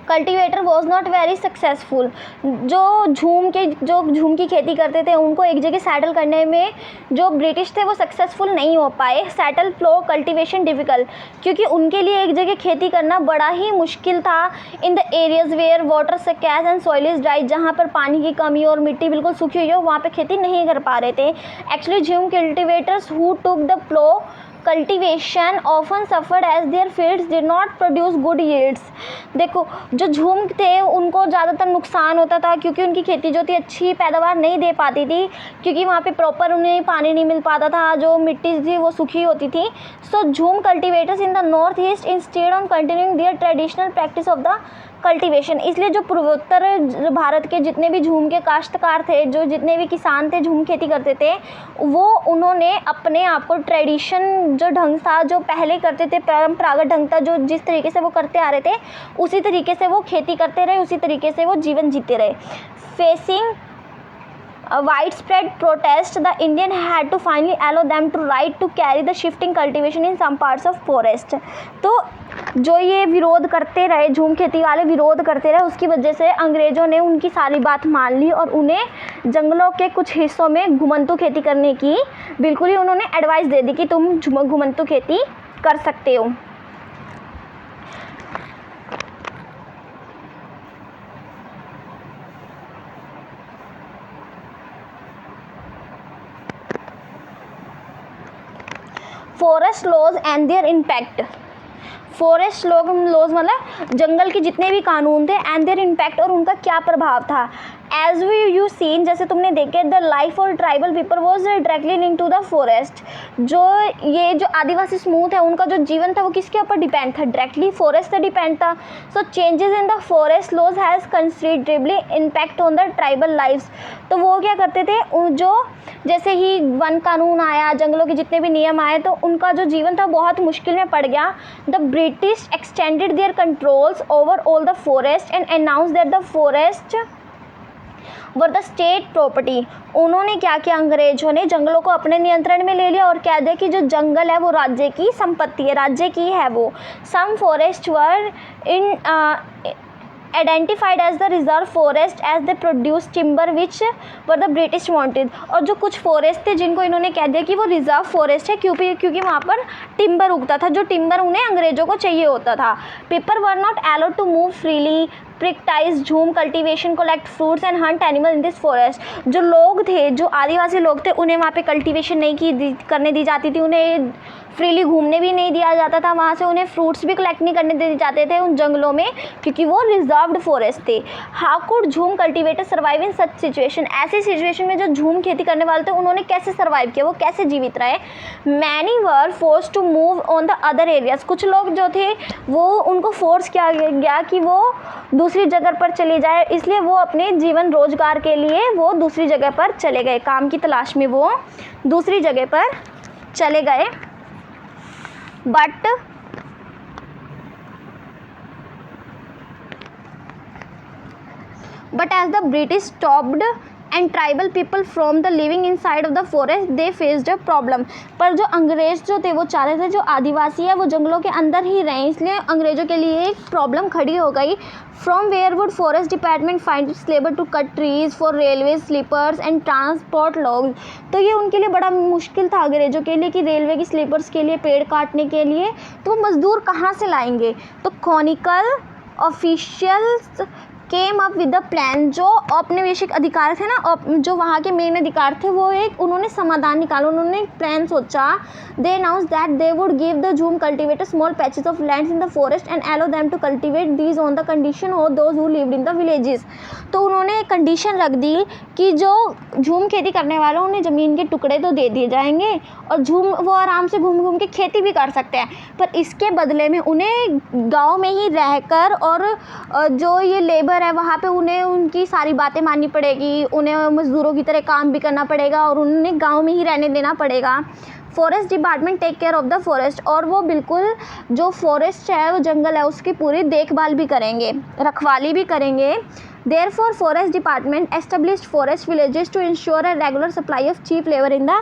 cultivator was not very successful. जो झूम की खेती करते थे उनको एक जगह सेटल करने में जो ब्रिटिश थे वो सक्सेसफुल नहीं हो पाए। सेटल फ्लो कल्टिवेशन डिफ़िकल्ट, क्योंकि उनके लिए एक जगह खेती करना बड़ा ही मुश्किल था। In the areas where water scarce and soil is dry, जहाँ पर पानी की कमी और मिट्टी बिल्कुल सूखी हुई हो वहाँ पे खेती नहीं कर पा रहे थे। Actually jhum cultivators who took the plough cultivation often suffered as their fields did not produce good yields. देखो, जो झूम थे उनको ज़्यादातर नुकसान होता था क्योंकि उनकी खेती जो थी अच्छी पैदावार नहीं दे पाती थी, क्योंकि वहाँ पे प्रॉपर उन्हें पानी नहीं मिल पाता था, जो मिट्टी थी वो सूखी होती थी। सो झूम cultivators in the north east instead on continuing there traditional practice of the cultivation, इसलिए जो पूर्वोत्तर भारत के जितने भी झूम के काश्तकार थे, जो जितने भी किसान थे झूम खेती करते थे, वो उन्होंने अपने आप को ट्रेडिशन जो ढंग था, जो पहले करते थे, परंपरागत ढंग था, जो जिस तरीके से वो करते आ रहे थे उसी तरीके से वो खेती करते रहे, उसी तरीके से वो जीवन जीते रहे। Facing widespread protest, the Indian had to finally allow them to right to carry the shifting cultivation in some parts of forest। तो जो ये विरोध करते रहे, झूम खेती वाले विरोध करते रहे, उसकी वजह से अंग्रेज़ों ने उनकी सारी बात मान ली और उन्हें जंगलों के कुछ हिस्सों में घुमंतू खेती करने की बिल्कुल ही उन्होंने एडवाइस दे दी कि तुम घुमंतू खेती कर सकते हो। Forest laws and their impact. Forest laws मतलब जंगल के जितने भी कानून थे, एंड देयर इम्पैक्ट, और उनका क्या प्रभाव था। एज वी यू सीन, जैसे तुमने देखे, the life of tribal people was directly link to the forest. जो आदिवासी समूह है उनका जो जीवन था वो किसके ऊपर डिपेंड था, डायरेक्टली फॉरेस्ट से डिपेंड था। So changes in the forest laws has considerably impact on the tribal lifes. तो वो क्या करते थे, जो जैसे ही वन कानून आया, जंगलों के जितने भी नियम आए, तो उनका जो जीवन था बहुत मुश्किल में पड़ गया। The British extended their controls over all the forest and announce that the forest were the state property. उन्होंने क्या किया, अंग्रेजों ने जंगलों को अपने नियंत्रण में ले लिया और कह दिया कि जो जंगल है वो राज्य की संपत्ति है, राज्य की है वो। Some forest were in identified as the reserve forest as they produce timber which were the British wanted। और जो कुछ फॉरेस्ट थे जिनको इन्होंने कह दिया कि वो रिजर्व फॉरेस्ट है क्योंकि वहाँ पर टिम्बर उगता था, जो टिम्बर उन्हें अंग्रेजों को चाहिए होता था। People were not allowed to move freely, practise jhum cultivation, collect fruits and hunt animal in this forest. जो लोग थे, जो आदिवासी लोग थे, उन्हें वहाँ पे कल्टीवेशन नहीं करने दी जाती थी, उन्हें फ्रीली घूमने भी नहीं दिया जाता था, वहाँ से उन्हें फ्रूट्स भी कलेक्ट नहीं करने दिए जाते थे उन जंगलों में, क्योंकि वो रिजर्व्ड फॉरेस्ट थे। हाउ कुड झूम cultivator survive in such situation. ऐसी सिचुएशन में जो झूम खेती करने वाले थे उन्होंने कैसे सर्वाइव किया, वो कैसे जीवित रहे। Many were force to move on the other areas. कुछ लोग जो थे वो उनको फोर्स किया गया कि वो दूसरी जगह पर चले जाए, इसलिए वो अपने जीवन रोजगार के लिए वो दूसरी जगह पर चले गए, काम की तलाश में वो दूसरी जगह पर चले गए। But as the British stopped and tribal people from the living inside of the forest, they faced a problem। पर जो अंग्रेज जो थे वो चाह रहे थे जो आदिवासी है वो जंगलों के अंदर ही रहें, इसलिए अंग्रेजों के लिए एक प्रॉब्लम खड़ी हो गई। From where would forest department find its labor to cut trees for railways, sleepers and transport logs। तो ये उनके लिए बड़ा मुश्किल था अंग्रेजों के लिए कि रेलवे की स्लीपर्स के लिए, पेड़ काटने के लिए, तो मज़दूर कहाँ से लाएंगे। तो conical officials came up with the plan. जो औपनिवेशिक अधिकार थे ना, जो वहाँ के मेन अधिकार थे, वो एक उन्होंने समाधान निकाला, उन्होंने एक प्लान सोचा। They announce that they would give the jhum cultivator small patches of land in the forest and allow them to cultivate these on the condition of those who lived in the villages. तो उन्होंने एक condition रख दी कि जो झूम खेती करने वाले उन्हें ज़मीन के टुकड़े तो दे दिए जाएंगे और वो आराम से घूम घूम के खेती भी कर सकते हैं, पर इसके बदले में उन्हें गांव में ही रहकर और जो ये लेबर है वहाँ पे उन्हें उनकी सारी बातें माननी पड़ेगी, उन्हें मज़दूरों की तरह काम भी करना पड़ेगा और उन्हें गांव में ही रहने देना पड़ेगा। Forest department take care of the forest, और वो बिल्कुल जो फॉरेस्ट है, वो जंगल है, उसकी पूरी देखभाल भी करेंगे, रखवाली भी करेंगे। Therefore, forest department established forest villages to ensure a regular supply of cheap labor in the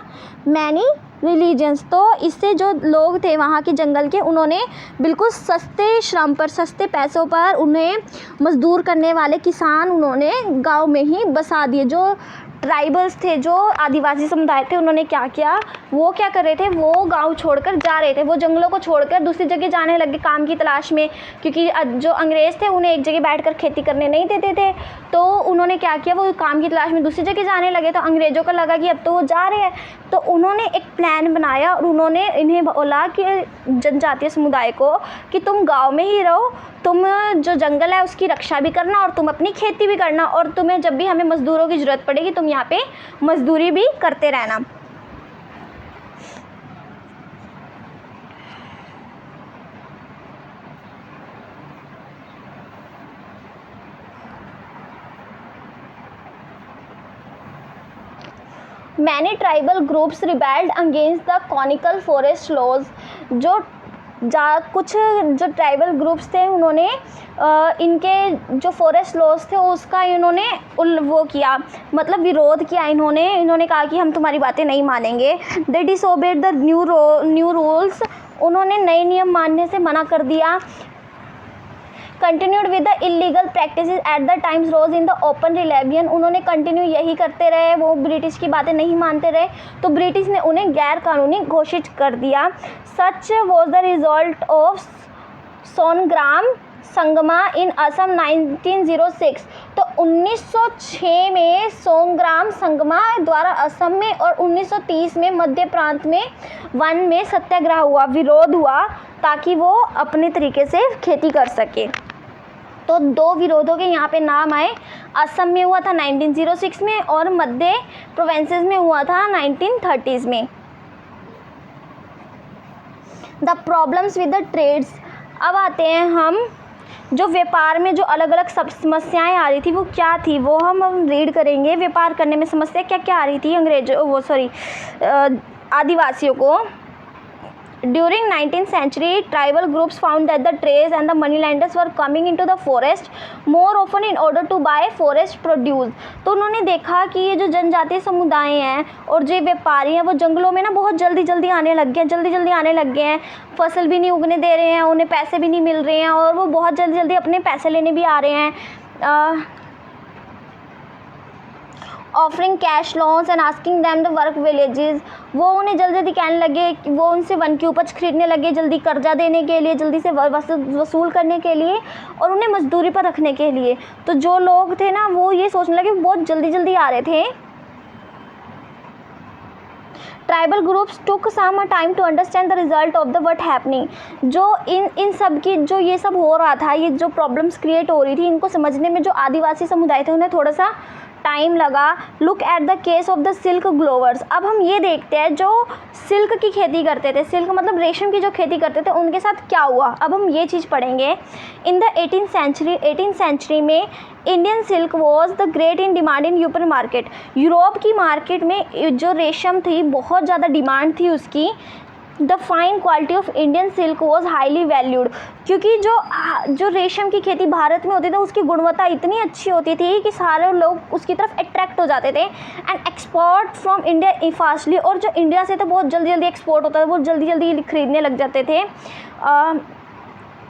many religions. तो इससे जो लोग थे वहाँ के जंगल के, उन्होंने बिल्कुल सस्ते श्रम पर, सस्ते पैसों पर उन्हें मज़दूर करने वाले किसान उन्होंने गांव में ही बसा दिए। जो ट्राइबल्स थे, जो आदिवासी समुदाय थे, उन्होंने क्या किया, वो क्या कर रहे थे, वो गांव छोड़कर जा रहे थे, वो जंगलों को छोड़कर दूसरी जगह जाने लगे काम की तलाश में, क्योंकि जो अंग्रेज़ थे उन्हें एक जगह बैठकर खेती करने नहीं देते थे। तो उन्होंने क्या किया, वो काम की तलाश में दूसरी जगह जाने लगे। तो अंग्रेज़ों को लगा कि अब तो वो जा रहे हैं, तो उन्होंने एक प्लान बनाया और उन्होंने इन्हें बोला कि जनजातीय समुदाय को कि तुम गाँव में ही रहो, तुम जो जंगल है उसकी रक्षा भी करना और तुम अपनी खेती भी करना, और तुम्हें जब भी हमें मज़दूरों की ज़रूरत पड़ेगी तुम यहाँ पे मज़दूरी भी करते रहना। Many tribal groups rebelled against the conical forest laws। कुछ जो ट्राइबल ग्रुप्स थे उन्होंने इनके जो फॉरेस्ट लॉज थे उसका इन्होंने वो किया, मतलब विरोध किया। इन्होंने कहा कि हम तुम्हारी बातें नहीं मानेंगे। They disobeyed the new rules, उन्होंने नए नियम मानने से मना कर दिया। Continued with the illegal practices at the times rose in the open rebellion, उन्होंने कंटिन्यू यही करते रहे, वो ब्रिटिश की बातें नहीं मानते रहे, तो ब्रिटिश ने उन्हें गैर कानूनी घोषित कर दिया। Such was the result of Songram Sangma in Assam 1906। तो 1906 में सोनग्राम संगमा द्वारा असम में और 1930 में मध्य प्रांत में वन में सत्याग्रह हुआ, विरोध हुआ, ताकि वो अपने तरीके से खेती कर सके। तो दो विरोधों के यहाँ पे नाम आए। असम में हुआ था 1906 में और मध्य प्रोविंसेस में हुआ था 1930s में। The problems with the trades, अब आते हैं हम जो व्यापार में जो अलग अलग सब समस्याएं आ रही थी वो क्या थी, वो हम रीड करेंगे। व्यापार करने में समस्या क्या क्या आ रही थी आदिवासियों को। During 19th century, tribal groups found that the traders and the moneylenders were coming into the forest more often in order to buy forest produce। तो उन्होंने देखा कि ये जो जनजातीय समुदाय हैं और जो व्यापारी हैं वो जंगलों में ना बहुत जल्दी आने लग गए हैं, फसल भी नहीं उगने दे रहे हैं, उन्हें पैसे भी नहीं मिल रहे हैं और वो बहुत जल्दी अपने पैसे लेने भी आ रहे हैं। Offering cash loans and asking them the work villages, वो उन्हें जल्दी कहने लगे, वो उनसे वन की उपज खरीदने लगे, जल्दी कर्जा देने के लिए, जल्दी से वसूल करने के लिए और उन्हें मजदूरी पर रखने के लिए। तो जो लोग थे ना वो ये सोचने लगे, बहुत जल्दी आ रहे थे। Tribal groups took some time to understand the result of the what happening. जो इन सब की जो ये सब हो रहा था, ये जो प्रॉब्लम्स क्रिएट हो रही थी, इनको समझने में जो आदिवासी समुदाय थे उन्हें थोड़ा सा टाइम लगा। Look at the case of the silk growers, अब हम ये देखते हैं जो सिल्क की खेती करते थे, सिल्क मतलब रेशम की जो खेती करते थे, उनके साथ क्या हुआ, अब हम ये चीज़ पढ़ेंगे। इन द 18th सेंचुरी में Indian silk was the great in demand in European market. Europe की मार्केट में जो रेशम थी बहुत ज़्यादा डिमांड थी उसकी। The fine quality of Indian silk was highly valued, क्योंकि जो रेशम की खेती भारत में होती थी उसकी गुणवत्ता इतनी अच्छी होती थी कि सारे लोग उसकी तरफ अट्रैक्ट हो जाते थे। And export from India fastly, और जो इंडिया से तो बहुत जल्दी एक्सपोर्ट होता था, बहुत जल्दी खरीदने लग जाते थे।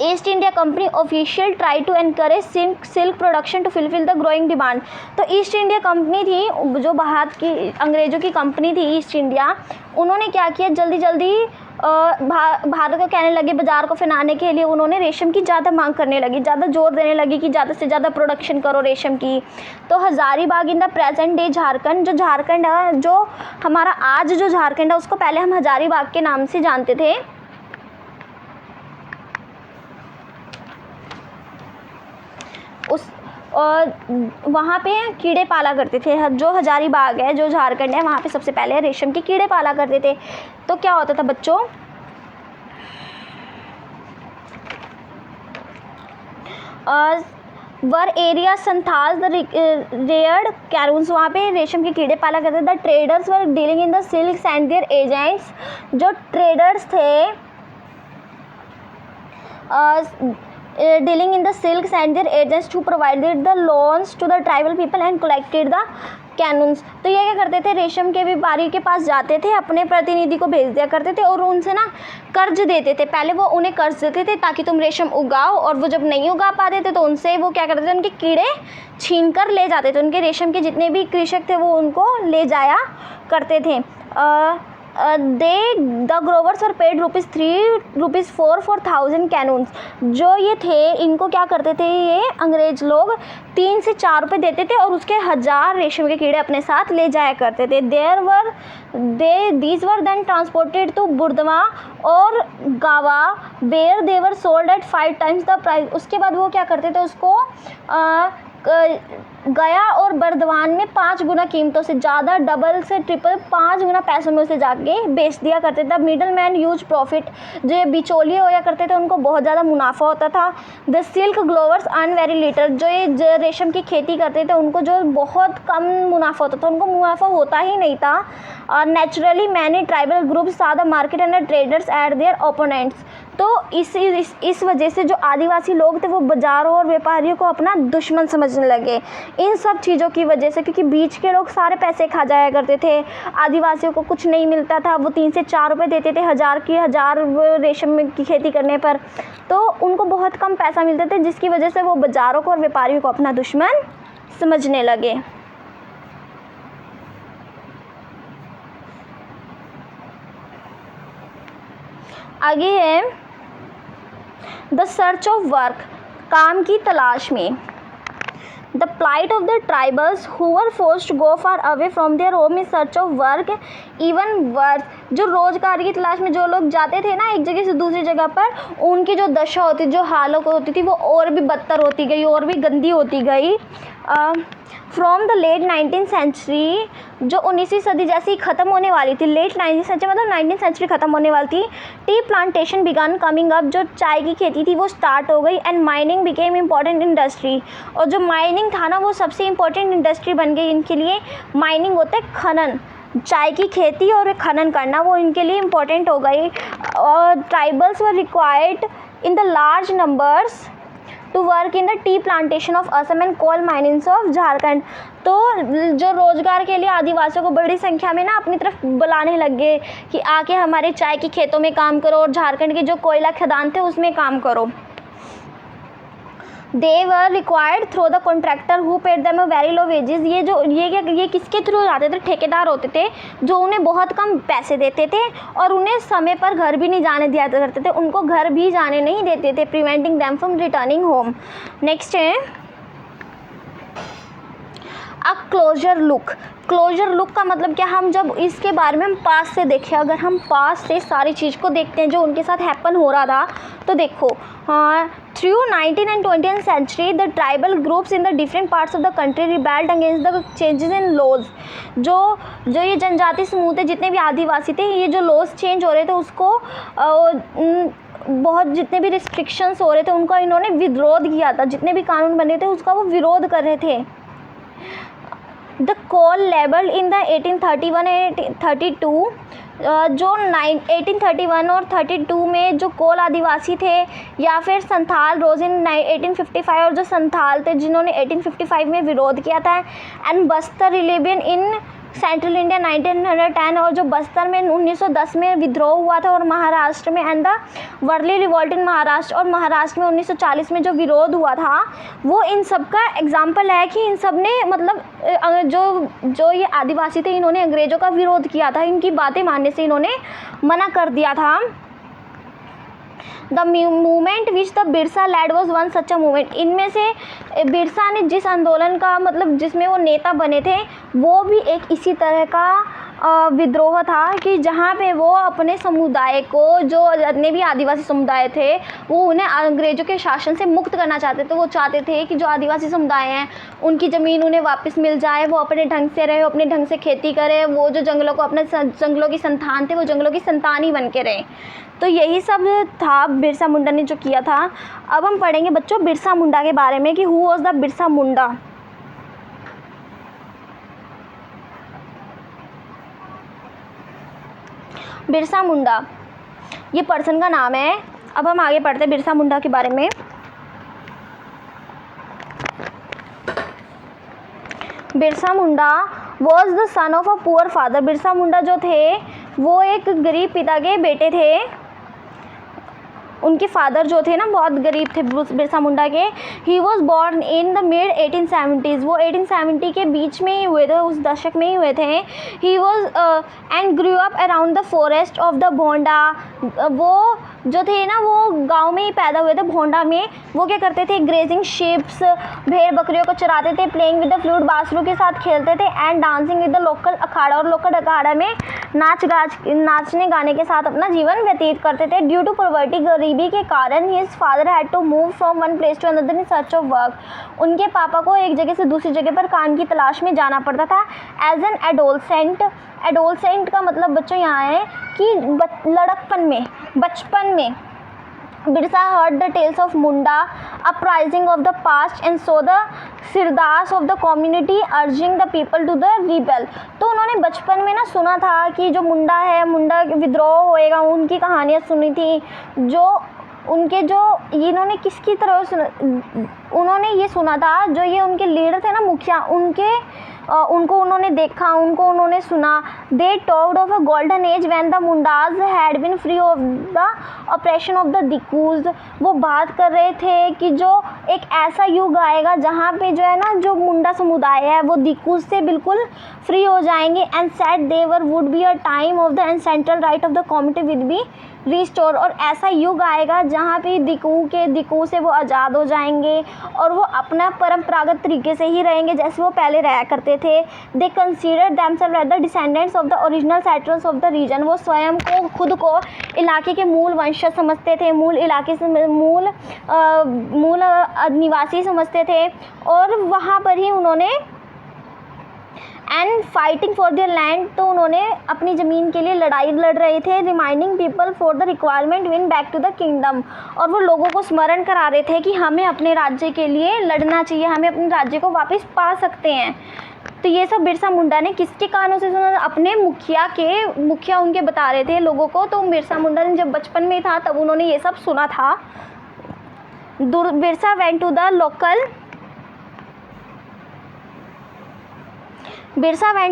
East India Company official try to encourage silk production to fulfil the growing demand. तो ईस्ट इंडिया कंपनी थी, जो भारत की अंग्रेज़ों की कंपनी थी ईस्ट इंडिया, उन्होंने क्या किया, जल्दी भारत को कहने लगे, बाज़ार को फैलाने के लिए उन्होंने रेशम की ज़्यादा मांग करने लगी, ज़्यादा जोर देने लगी कि ज़्यादा से ज़्यादा प्रोडक्शन करो रेशम की। तो Hazaribagh in the present day Jharkhand, जो झारखंड है, जो हमारा आज जो झारखंड है, उसको पहले हम हज़ारीबाग के नाम से जानते थे। और वहाँ पे कीड़े पाला करते थे। जो हज़ारीबाग है, जो झारखंड है, वहाँ पे सबसे पहले रेशम के कीड़े पाला करते थे। तो क्या होता था बच्चों, where area Santhal the reared cocoons, वहाँ पे रेशम के कीड़े पाला करते थे। The traders were dealing in the silks and their agents, जो ट्रेडर्स थे dealing in the silks and their agents who provided the loans to the tribal people and collected the कैनून्स। तो ये क्या करते थे, रेशम के व्यापारी के पास जाते थे, अपने प्रतिनिधि को भेज दिया करते थे और उनसे ना कर्ज देते थे। पहले वो उन्हें कर्ज देते थे ताकि तुम रेशम उगाओ, और वो जब नहीं उगा पाते थे तो उनसे वो क्या करते थे, उनके कीड़े छीन कर ले जाते थे। उनके रेशम के जितने भी कृषक थे वो उनको ले जाया करते थे। द ग्रोवर्स और पेड ₹3 for 1000 कैनून्स। जो ये थे, इनको क्या करते थे, ये अंग्रेज लोग 3 से 4 रुपये देते थे और उसके 1000 रेशम के कीड़े अपने साथ ले जाया करते थे। These were then transported to Burdwan और Gaya, where they were sold at 5 times the price. उसके बाद वो क्या करते थे, उसको गया और बर्दवान में 5 गुना कीमतों से ज़्यादा, डबल से ट्रिपल 5 गुना पैसों में उसे जाके बेच दिया करते थे। मिडल मैन यूज प्रॉफिट, जो ये बिचौलिए होया करते थे उनको बहुत ज़्यादा मुनाफा होता था। The silk growers earn very little, जो ये रेशम की खेती करते थे उनको जो बहुत कम मुनाफा होता था, उनको मुनाफा होता ही नहीं था। और नेचुरली मैनी ट्राइबल ग्रुप्स साथ the market and the traders eight there opponents. तो इस वजह से जो आदिवासी लोग थे वो बाज़ारों और व्यापारियों को अपना दुश्मन समझने लगे, इन सब चीज़ों की वजह से। क्योंकि बीच के लोग सारे पैसे खा जाया करते थे, आदिवासियों को कुछ नहीं मिलता था। वो 3 से 4 रुपये देते थे 1000 रेशम की खेती करने पर, तो उनको बहुत कम पैसा मिलते थे, जिसकी वजह से वो बाज़ारों को और व्यापारियों को अपना दुश्मन समझने लगे। आगे है द सर्च ऑफ वर्क, काम की तलाश में। The plight of the tribals who were forced to go far away from their home in search of work even worse, जो रोजगार की तलाश में जो लोग जाते थे ना एक जगह से दूसरी जगह पर, उनकी जो दशा होती, जो हालत होती थी, वो और भी बदतर होती गई, और भी गंदी होती गई। From the late 19th century, जो 19वीं सदी जैसी ख़त्म होने वाली थी, लेट 19th सेंचुरी मतलब 19th सेंचुरी ख़त्म होने वाली थी, tea plantation began coming up, जो चाय की खेती थी वो स्टार्ट हो गई। And mining became important industry, और जो माइनिंग था ना वो सबसे इम्पॉर्टेंट इंडस्ट्री बन गई इनके लिए। माइनिंग होता है खनन, चाय की खेती और खनन करना, वो इनके लिए इम्पॉर्टेंट हो गई। और tribals were required in the large numbers to work in the tea plantation of Assam and coal minings of Jharkhand. तो जो रोज़गार के लिए आदिवासियों को बड़ी संख्या में ना अपनी तरफ बुलाने लग गए कि आके हमारे चाय की खेतों में काम करो और झारखंड के जो कोयला खदान थे उसमें काम करो। They were required through the contractor who paid them a very low wages. ये किसके थ्रू जाते थे, ठेकेदार होते थे जो उन्हें बहुत कम पैसे देते थे और उन्हें समय पर घर भी नहीं जाने दिया करते थे, उनको घर भी जाने नहीं देते थे, preventing them from returning home. Next है अ क्लोजर लुक। क्लोजर लुक का मतलब क्या, हम जब इसके बारे में हम पास से देखें, अगर हम पास से सारी चीज़ को देखते हैं जो उनके साथ हैपन हो रहा था, तो देखो through 19th and 20th century the tribal groups in the different parts of the country rebelled against the changes in laws। जो ये जनजाति समूह थे, जितने भी आदिवासी थे, ये जो लॉज चेंज हो रहे थे उसको बहुत जितने भी रिस्ट्रिक्शंस हो रहे थे उनका इन्होंने विरोध किया था, जितने भी कानून बने थे उसका वो विरोध कर रहे थे। The Kol label in the 1831 and 1832, जो 1831 और 32 में जो कोल आदिवासी थे या फिर संथाल रोज इन 1855, और जो संथाल थे जिन्होंने 1855 में विरोध किया था। And Bastar rebellion in central India 1910, और जो बस्तर में 1910 में विद्रोह हुआ था, और महाराष्ट्र में and the Warli revolt in Maharashtra, और महाराष्ट्र में 1940 में जो विरोध हुआ था, वो इन सब का एग्जाम्पल है कि इन सब ने मतलब जो ये आदिवासी थे, इन्होंने अंग्रेज़ों का विरोध किया था, इनकी बातें मानने से इन्होंने मना कर दिया था। The movement which the Birsa led was one such a movement. इनमें से बिरसा ने जिस आंदोलन का मतलब जिसमें वो नेता बने थे, वो भी एक इसी तरह का विद्रोह था कि जहाँ पे वो अपने समुदाय को, जो जितने भी आदिवासी समुदाय थे, वो उन्हें अंग्रेज़ों के शासन से मुक्त करना चाहते थे। वो चाहते थे कि जो आदिवासी समुदाय हैं उनकी ज़मीन उन्हें वापस मिल जाए, वो अपने ढंग से रहे, अपने ढंग से खेती करें, वो जो जंगलों को अपने जंगलों की संतान थे, वो जंगलों की संतान ही बन के रहे। तो यही सब था बिरसा मुंडा ने जो किया था। अब हम पढ़ेंगे बच्चों बिरसा मुंडा के बारे में कि who was the Birsa Munda. Birsa Munda ये पर्सन का नाम है। अब हम आगे पढ़ते हैं बिरसा मुंडा के बारे में। Birsa Munda was the son of a poor father. Birsa Munda जो थे वो एक गरीब पिता के बेटे थे। उनके फादर जो थे ना बहुत गरीब थे बिरसा मुंडा के। He was born in the mid 1870s। वो 1870 के बीच में ही हुए थे, उस दशक में ही हुए थे। He was and grew up around the forest of the Bhonda. वो जो थे ना वो गांव में ही पैदा हुए थे, भोंडा में। वो क्या करते थे, ग्रेजिंग शिप्स, भेड़ बकरियों को चराते थे, प्लेइंग विद द फ्लूट, बांसुरी के साथ खेलते थे, and dancing with the local akhara. और लोकल अखाड़ा में नाचने गाने के साथ अपना जीवन व्यतीत करते थे। ड्यू टू पॉवर्टी, गरीबी के कारण, his father had to move from one place to another in search of work. उनके पापा को एक जगह से दूसरी जगह पर काम की तलाश में जाना पड़ता था। एज एन एडोलसेंट, एडोलसेंट का मतलब बच्चों यहाँ है कि लड़कपन में, बचपन में, Birsa heard the tales of Munda uprising of the past and saw the sirdars of the community urging the people to the rebel। तो उन्होंने बचपन में ना सुना था कि जो मुंडा है, मुंडा विद्रोह होएगा, उनकी कहानियाँ सुनी थी। जो उनके जो इन्होंने किसकी तरह सुना, उन्होंने ये सुना था जो ये उनके लीडर थे ना, मुखिया, उनको उन्होंने देखा, उनको उन्होंने सुना। They talked of a golden age when the Mundas had been free of the operation of the dikus. वो बात कर रहे थे कि जो एक ऐसा युग आएगा जहाँ पे जो है ना, जो मुंडा समुदाय है वो दिकूज से बिल्कुल फ्री हो जाएंगे। And said there would be a time of the ancestral right of the community with be restore. और ऐसा युग आएगा जहाँ पे दिकू से वो आज़ाद हो जाएंगे और वो अपना परंपरागत तरीके से ही रहेंगे जैसे वो पहले रहा करते थे। They consider themselves as the descendants of the original settlers of the region. वो स्वयं को, खुद को इलाके के मूल वंशज समझते थे, मूल इलाके से मूल निवासी समझते थे। और वहाँ पर ही उन्होंने and fighting for their land, तो उन्होंने अपनी ज़मीन के लिए लड़ाई लड़ रहे थे। Reminding people for the requirement win back to the kingdom. और वो लोगों को स्मरण करा रहे थे कि हमें अपने राज्य के लिए लड़ना चाहिए, हमें अपने राज्य को वापस पा सकते हैं। तो ये सब बिरसा मुंडा ने किसके कानों से सुना? अपने मुखिया उनके बता रहे थे लोगों को। तो बिरसा मुंडा ने जब बचपन में था तब उन्होंने ये सब सुना था। Birsa went to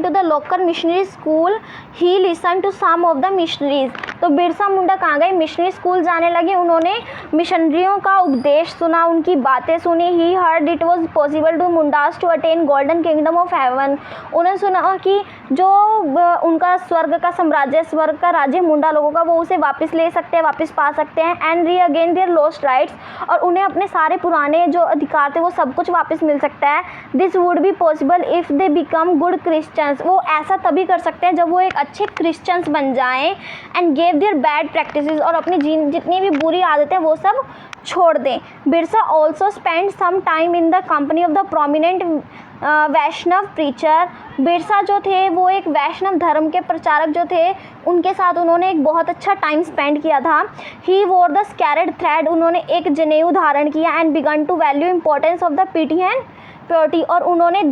the local missionary school. He listen to some of the missionaries. तो बिरसा मुंडा कहाँ गए? मिशनरी स्कूल जाने लगे। उन्होंने मिशनरियों का उपदेश सुना, उनकी बातें सुनी। He heard it was possible to Mundas to attain golden kingdom of heaven. उन्हें सुना कि जो उनका स्वर्ग का साम्राज्य, स्वर्ग का राज्य मुंडा लोगों का, वो उसे वापस ले सकते हैं, वापस पा सकते हैं। And re again there lost rights. और उन्हें अपने सारे पुराने जो अधिकार थे वो सब कुछ वापस मिल सकता है। This would be possible if they become good Christians. वो ऐसा तभी कर सकते हैं जब वो एक अच्छे क्रिश्चियंस बन जाएं। And gave there bad practices. और अपनी जितनी भी बुरी आदतें वो सब छोड़ दें। Birsa also spend some time in the company of the prominent Vaishnav preacher. Birsa जो थे वो एक वैष्णव धर्म के प्रचारक जो थे, उनके साथ उन्होंने एक बहुत अच्छा टाइम स्पेंड किया था। ही वोर द स्कैरेड थ्रेड। उन्होंने एक जनेऊ धारण किया। And began to value importance of the piety and purity. और उन्होंने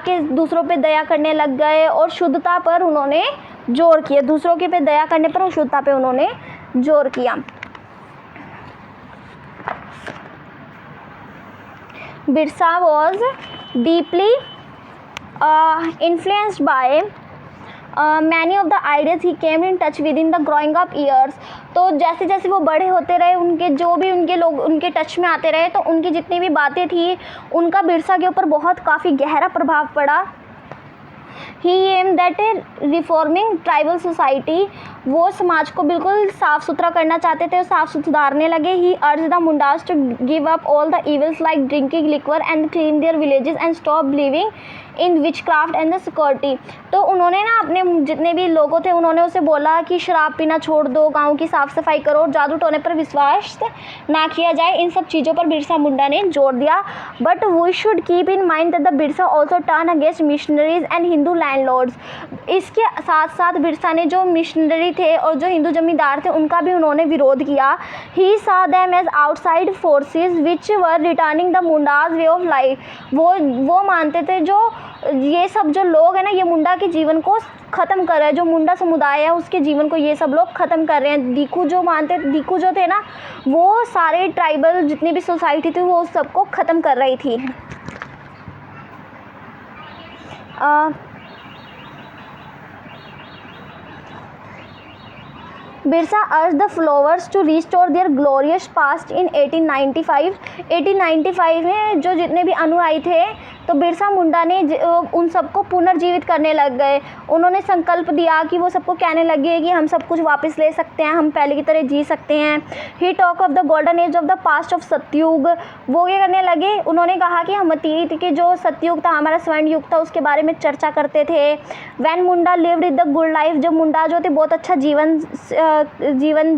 दूसरों पे दया करने लग गए और शुद्धता पर उन्होंने जोर किया। दूसरों के पे दया करने पर और शुद्धता पे उन्होंने जोर किया। Birsa was deeply influenced by many of the ideas he came in touch with in the growing up years. तो जैसे जैसे वो बड़े होते रहे, उनके जो भी उनके लोग उनके टच में आते रहे, तो उनकी जितनी भी बातें थी उनका बिरसा के ऊपर बहुत काफ़ी गहरा प्रभाव पड़ा। He aim that reforming tribal society, वो समाज को बिल्कुल साफ़ सुथरा करना चाहते थे, साफ सुधारने लगे। He urge the Mundas to give up all the evils like drinking liquor and clean their villages and stop believing in witchcraft and the security. तो उन्होंने ना अपने जितने भी लोगों थे उन्होंने उसे बोला कि शराब पीना छोड़ दो, गाँव की साफ़ सफाई करो, जादू टोने पर विश्वास ना किया जाए। इन सब चीज़ों पर बिरसा मुंडा ने जोर दिया। But we should keep in mind that the Birsa also turn against missionaries and Hindu landlords. इसके साथ साथ बिरसा ने जो मिशनरी थे और जो हिंदू जमींदार थे उनका भी उन्होंने विरोध किया। ही saw them as outside forces which were returning the Mundas way of life. वो मानते थे जो ये सब जो लोग हैं ना, ये मुंडा के जीवन को ख़त्म कर रहे हैं, जो मुंडा समुदाय है उसके जीवन को ये सब लोग ख़त्म कर रहे हैं। दीकू जो थे ना, वो सारे ट्राइबल जितनी भी सोसाइटी थी वो सबको ख़त्म कर रही थी। Birsa urge the followers to restore their glorious past in 1895। 1895 में जो जितने भी अनुयायी थे तो बिरसा मुंडा ने उन सबको पुनर्जीवित करने लग गए। उन्होंने संकल्प दिया कि वो सबको कहने लगे कि हम सब कुछ वापस ले सकते हैं, हम पहले की तरह जी सकते हैं। ही talk of the golden age of the past of सतयुग। वो ये करने लगे, उन्होंने कहा कि हम अतीत के जो सतयुग था, हमारा स्वर्ण युग था, उसके बारे में चर्चा करते थे। When Munda lived in the good life, जब मुंडा जो थे बहुत अच्छा जीवन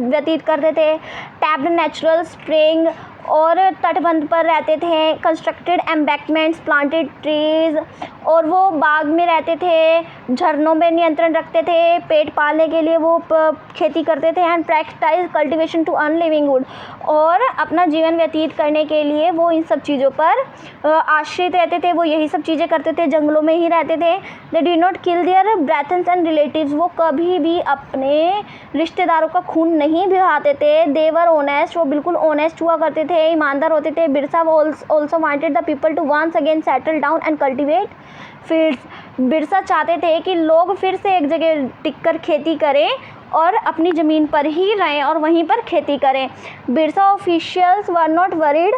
व्यतीत करते थे। टैप्ड नेचुरल स्प्रिंग, और तटबंध पर रहते थे। कंस्ट्रक्टेड एम्बैंकमेंट्स, प्लांटेड ट्रीज, और वो बाग में रहते थे। झरनों में नियंत्रण रखते थे, पेट पालने के लिए वो खेती करते थे। And practise cultivation to earn livelihood, और अपना जीवन व्यतीत करने के लिए वो इन सब चीज़ों पर आश्रित रहते थे। वो यही सब चीज़ें करते थे, जंगलों में ही रहते थे। They did not kill their brethren and relatives, वो कभी भी अपने रिश्तेदारों का खून नहीं बहाते थे। दे वर ऑनेस्ट, वो बिल्कुल ऑनेस्ट हुआ करते थे, ईमानदार होते थे। Birsa also wanted the people to once again settle down and cultivate fields. Birsa चाहते थे कि लोग फिर से एक जगह टिककर खेती करें और अपनी ज़मीन पर ही रहें और वहीं पर खेती करें। Birsa officials were not worried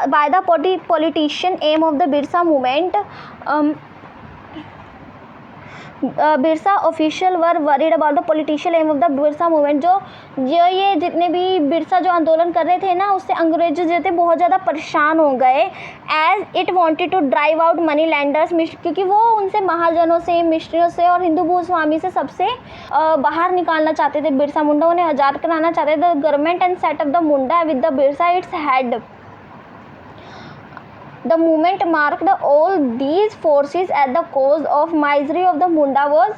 by the politician aim of the Birsa movement. Birsa official were worried about the political aim of the Birsa movement. जो ये जितने भी बिरसा जो आंदोलन कर रहे थे ना, उससे अंग्रेज जो थे बहुत ज़्यादा परेशान हो गए। As it wanted to drive out money lenders, क्योंकि वो उनसे महाजनों से, मिस्ट्रियों से और हिंदू भूस्वामी से सबसे बाहर निकालना चाहते थे। बिरसा मुंडा उन्हें आज़ाद कराना चाहते थे। The government and set up the Munda with the Birsa its head. The movement marked all these forces at the cause of misery of the Munda was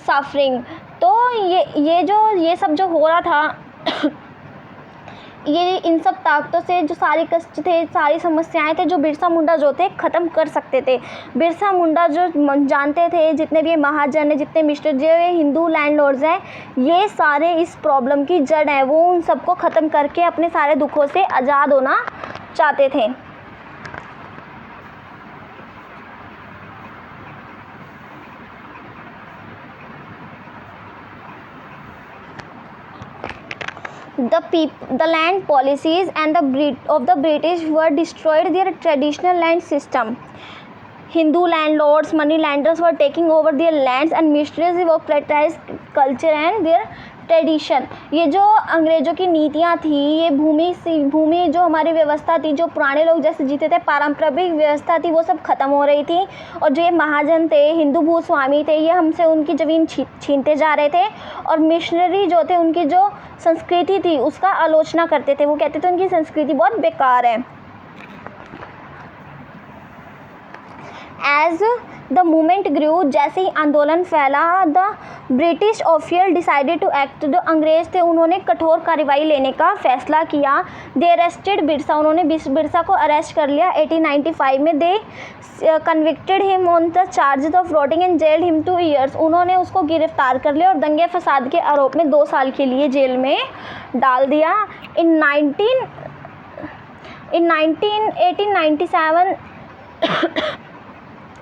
suffering। तो ये सब जो हो रहा था ये इन सब ताकतों से जो सारे कष्ट थे, सारी समस्याएं थे, जो बिरसा मुंडा जो थे ख़त्म कर सकते थे। बिरसा मुंडा जो जानते थे, जितने भी महाजन हैं, जितने मिस्टर जो हिंदू लैंडलॉर्ड्स हैं, ये सारे इस प्रॉब्लम की जड़ हैं। वो उन सबको ख़त्म करके अपने सारे दुखों से आज़ाद होना चाहते थे। The land policies and of the British were destroyed their traditional land system. Hindu landlords, money lenders were taking over their lands and missionaries were prioritized culture and their tradition. ये जो अंग्रेज़ों की नीतियाँ थी, ये भूमि जो हमारी व्यवस्था थी, जो पुराने लोग जैसे जीते थे, पारंपरिक व्यवस्था थी, वो सब ख़त्म हो रही थी। और जो ये महाजन थे, हिंदू भूस्वामी थे, ये हमसे उनकी ज़मीन छीनते जा रहे थे। और मिशनरी जो थे, उनकी जो संस्कृति थी उसका आलोचना करते थे। वो कहते थे उनकी संस्कृति बहुत बेकार है। एज द मूवमेंट ग्रू, जैसे ही आंदोलन फैला, the British official decided to act, जो अंग्रेज थे उन्होंने कठोर कार्रवाई लेने का फैसला किया। दे अरेस्टेड बिरसा, उन्होंने बिरसा को अरेस्ट कर लिया 1895 में। They convicted him on the charges of rioting and jailed him 2 years, उन्होंने उसको गिरफ्तार कर लिया और दंगे फसाद के आरोप में 2 साल के लिए जेल में डाल दिया। इन 1897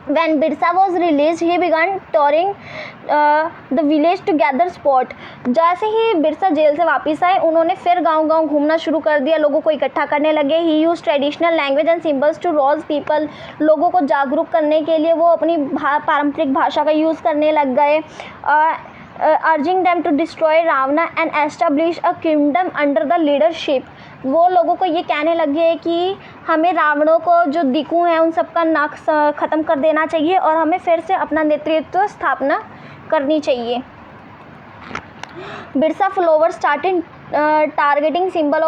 When Birsa was released, he began touring the village to gather support. जैसे ही बिरसा जेल से वापस आए, उन्होंने फिर गांव-गांव घूमना शुरू कर दिया, लोगों को इकट्ठा करने लगे. He used traditional language and symbols to rouse people. लोगों को जागरूक करने के लिए वो अपनी पारंपरिक भाषा का यूज़ करने लग गए. Urging them to destroy Ravana and establish a kingdom under the leadership. वो लोगों को ये कहने लगे कि हमें रावणों को, जो दिक्कू हैं, उन सबका नाक ख़त्म कर देना चाहिए और हमें फिर से अपना नेतृत्व स्थापना करनी चाहिए. Birsa followers started targeting symbol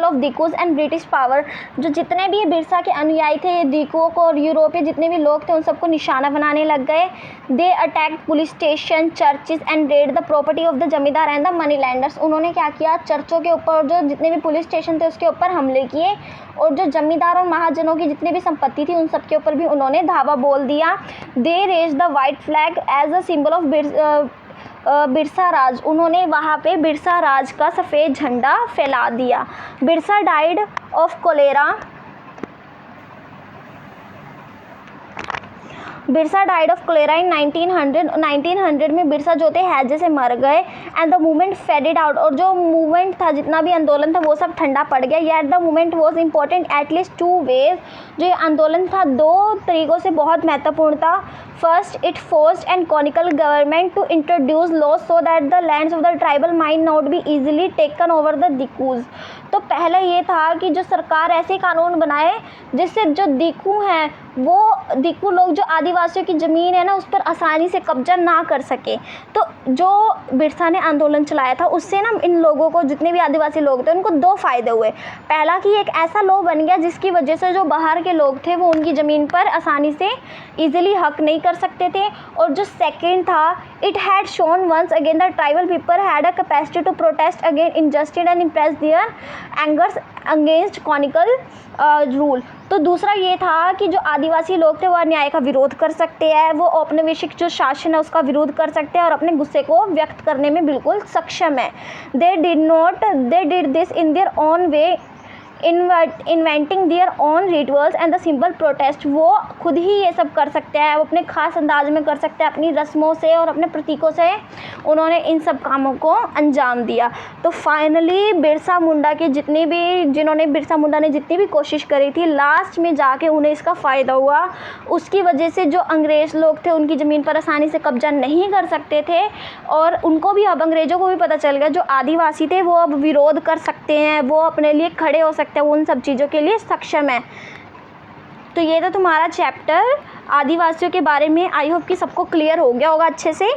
of Dikus and British power. जो जितने भी बिरसा के अनुयायी थे, ये दिक्कुओं को और यूरोपीय जितने भी लोग थे, उन सबको निशाना बनाने लग गए. They attacked police station, churches and raid the property of the zamindar and the money lenders. उन्होंने क्या किया, चर्चों के ऊपर, जो जितने भी पुलिस स्टेशन थे उसके ऊपर हमले किए और जो जमींदार और महाजनों की जितनी भी संपत्ति थी उन सब के ऊपर भी उन्होंने धावा बोल दिया. They raise the white flag as a symbol of Birsa Raj. उन्होंने वहाँ पे बिरसा राज का सफ़ेद झंडा फैला दिया. Birsa died of cholera. Birsa died of cholera in 1900 में बिरसा जो थे हैजे से मर गए. And the movement faded out. और जो मूवमेंट था, जितना भी आंदोलन था, वो सब ठंडा पड़ गया. Yet the movement was important at least 2 ways. जो ये आंदोलन था 2 तरीक़ों से बहुत महत्वपूर्ण था. First, it forced and colonial government to introduce laws so that the lands of the tribal might not be easily taken over the Dikus. तो पहले ये था कि जो सरकार ऐसे कानून बनाए जिससे जो दिक्कू हैं, वो दिक्कू लोग, जो आदिवासियों की ज़मीन है ना, उस पर आसानी से कब्जा ना कर सके. तो जो बिरसा ने आंदोलन चलाया था, उससे ना इन लोगों को, जितने भी आदिवासी लोग थे, उनको 2 फ़ायदे हुए. पहला कि एक ऐसा लॉ बन गया जिसकी वजह से जो बाहर के लोग थे वो उनकी ज़मीन पर आसानी से ईजिली हक नहीं कर सकते थे. और जो सेकेंड था, it had shown once again the tribal people had a capacity to protest again injustice and express their angers against colonial rule. तो दूसरा ये था कि जो आदिवासी लोग थे वो अन्याय का विरोध कर सकते हैं, वो औपनिवेशिक जो शासन है उसका विरोध कर सकते हैं और अपने गुस्से को व्यक्त करने में बिल्कुल सक्षम है. They did this in their own way, inventing their own rituals and the simple protest. वो खुद ही ये सब कर सकते हैं, वो अपने ख़ास अंदाज में कर सकते हैं, अपनी रस्मों से और अपने प्रतीकों से उन्होंने इन सब कामों को अंजाम दिया. तो फाइनली बिरसा मुंडा जिन्होंने बिरसा मुंडा ने जितनी भी कोशिश करी थी, लास्ट में जाके उन्हें इसका फ़ायदा हुआ. उसकी वजह से जो अंग्रेज़ लोग थे उनकी ज़मीन पर आसानी से कब्जा नहीं कर सकते थे और उनको भी, अब अंग्रेज़ों को भी पता चल गया, जो आदिवासी थे वो अब विरोध कर सकते हैं, वो अपने लिए खड़े हो सकते हैं, वो उन सब चीज़ों के लिए सक्षम है. तो ये था तुम्हारा चैप्टर आदिवासियों के बारे में. आई होप कि सबको क्लियर हो गया होगा अच्छे से.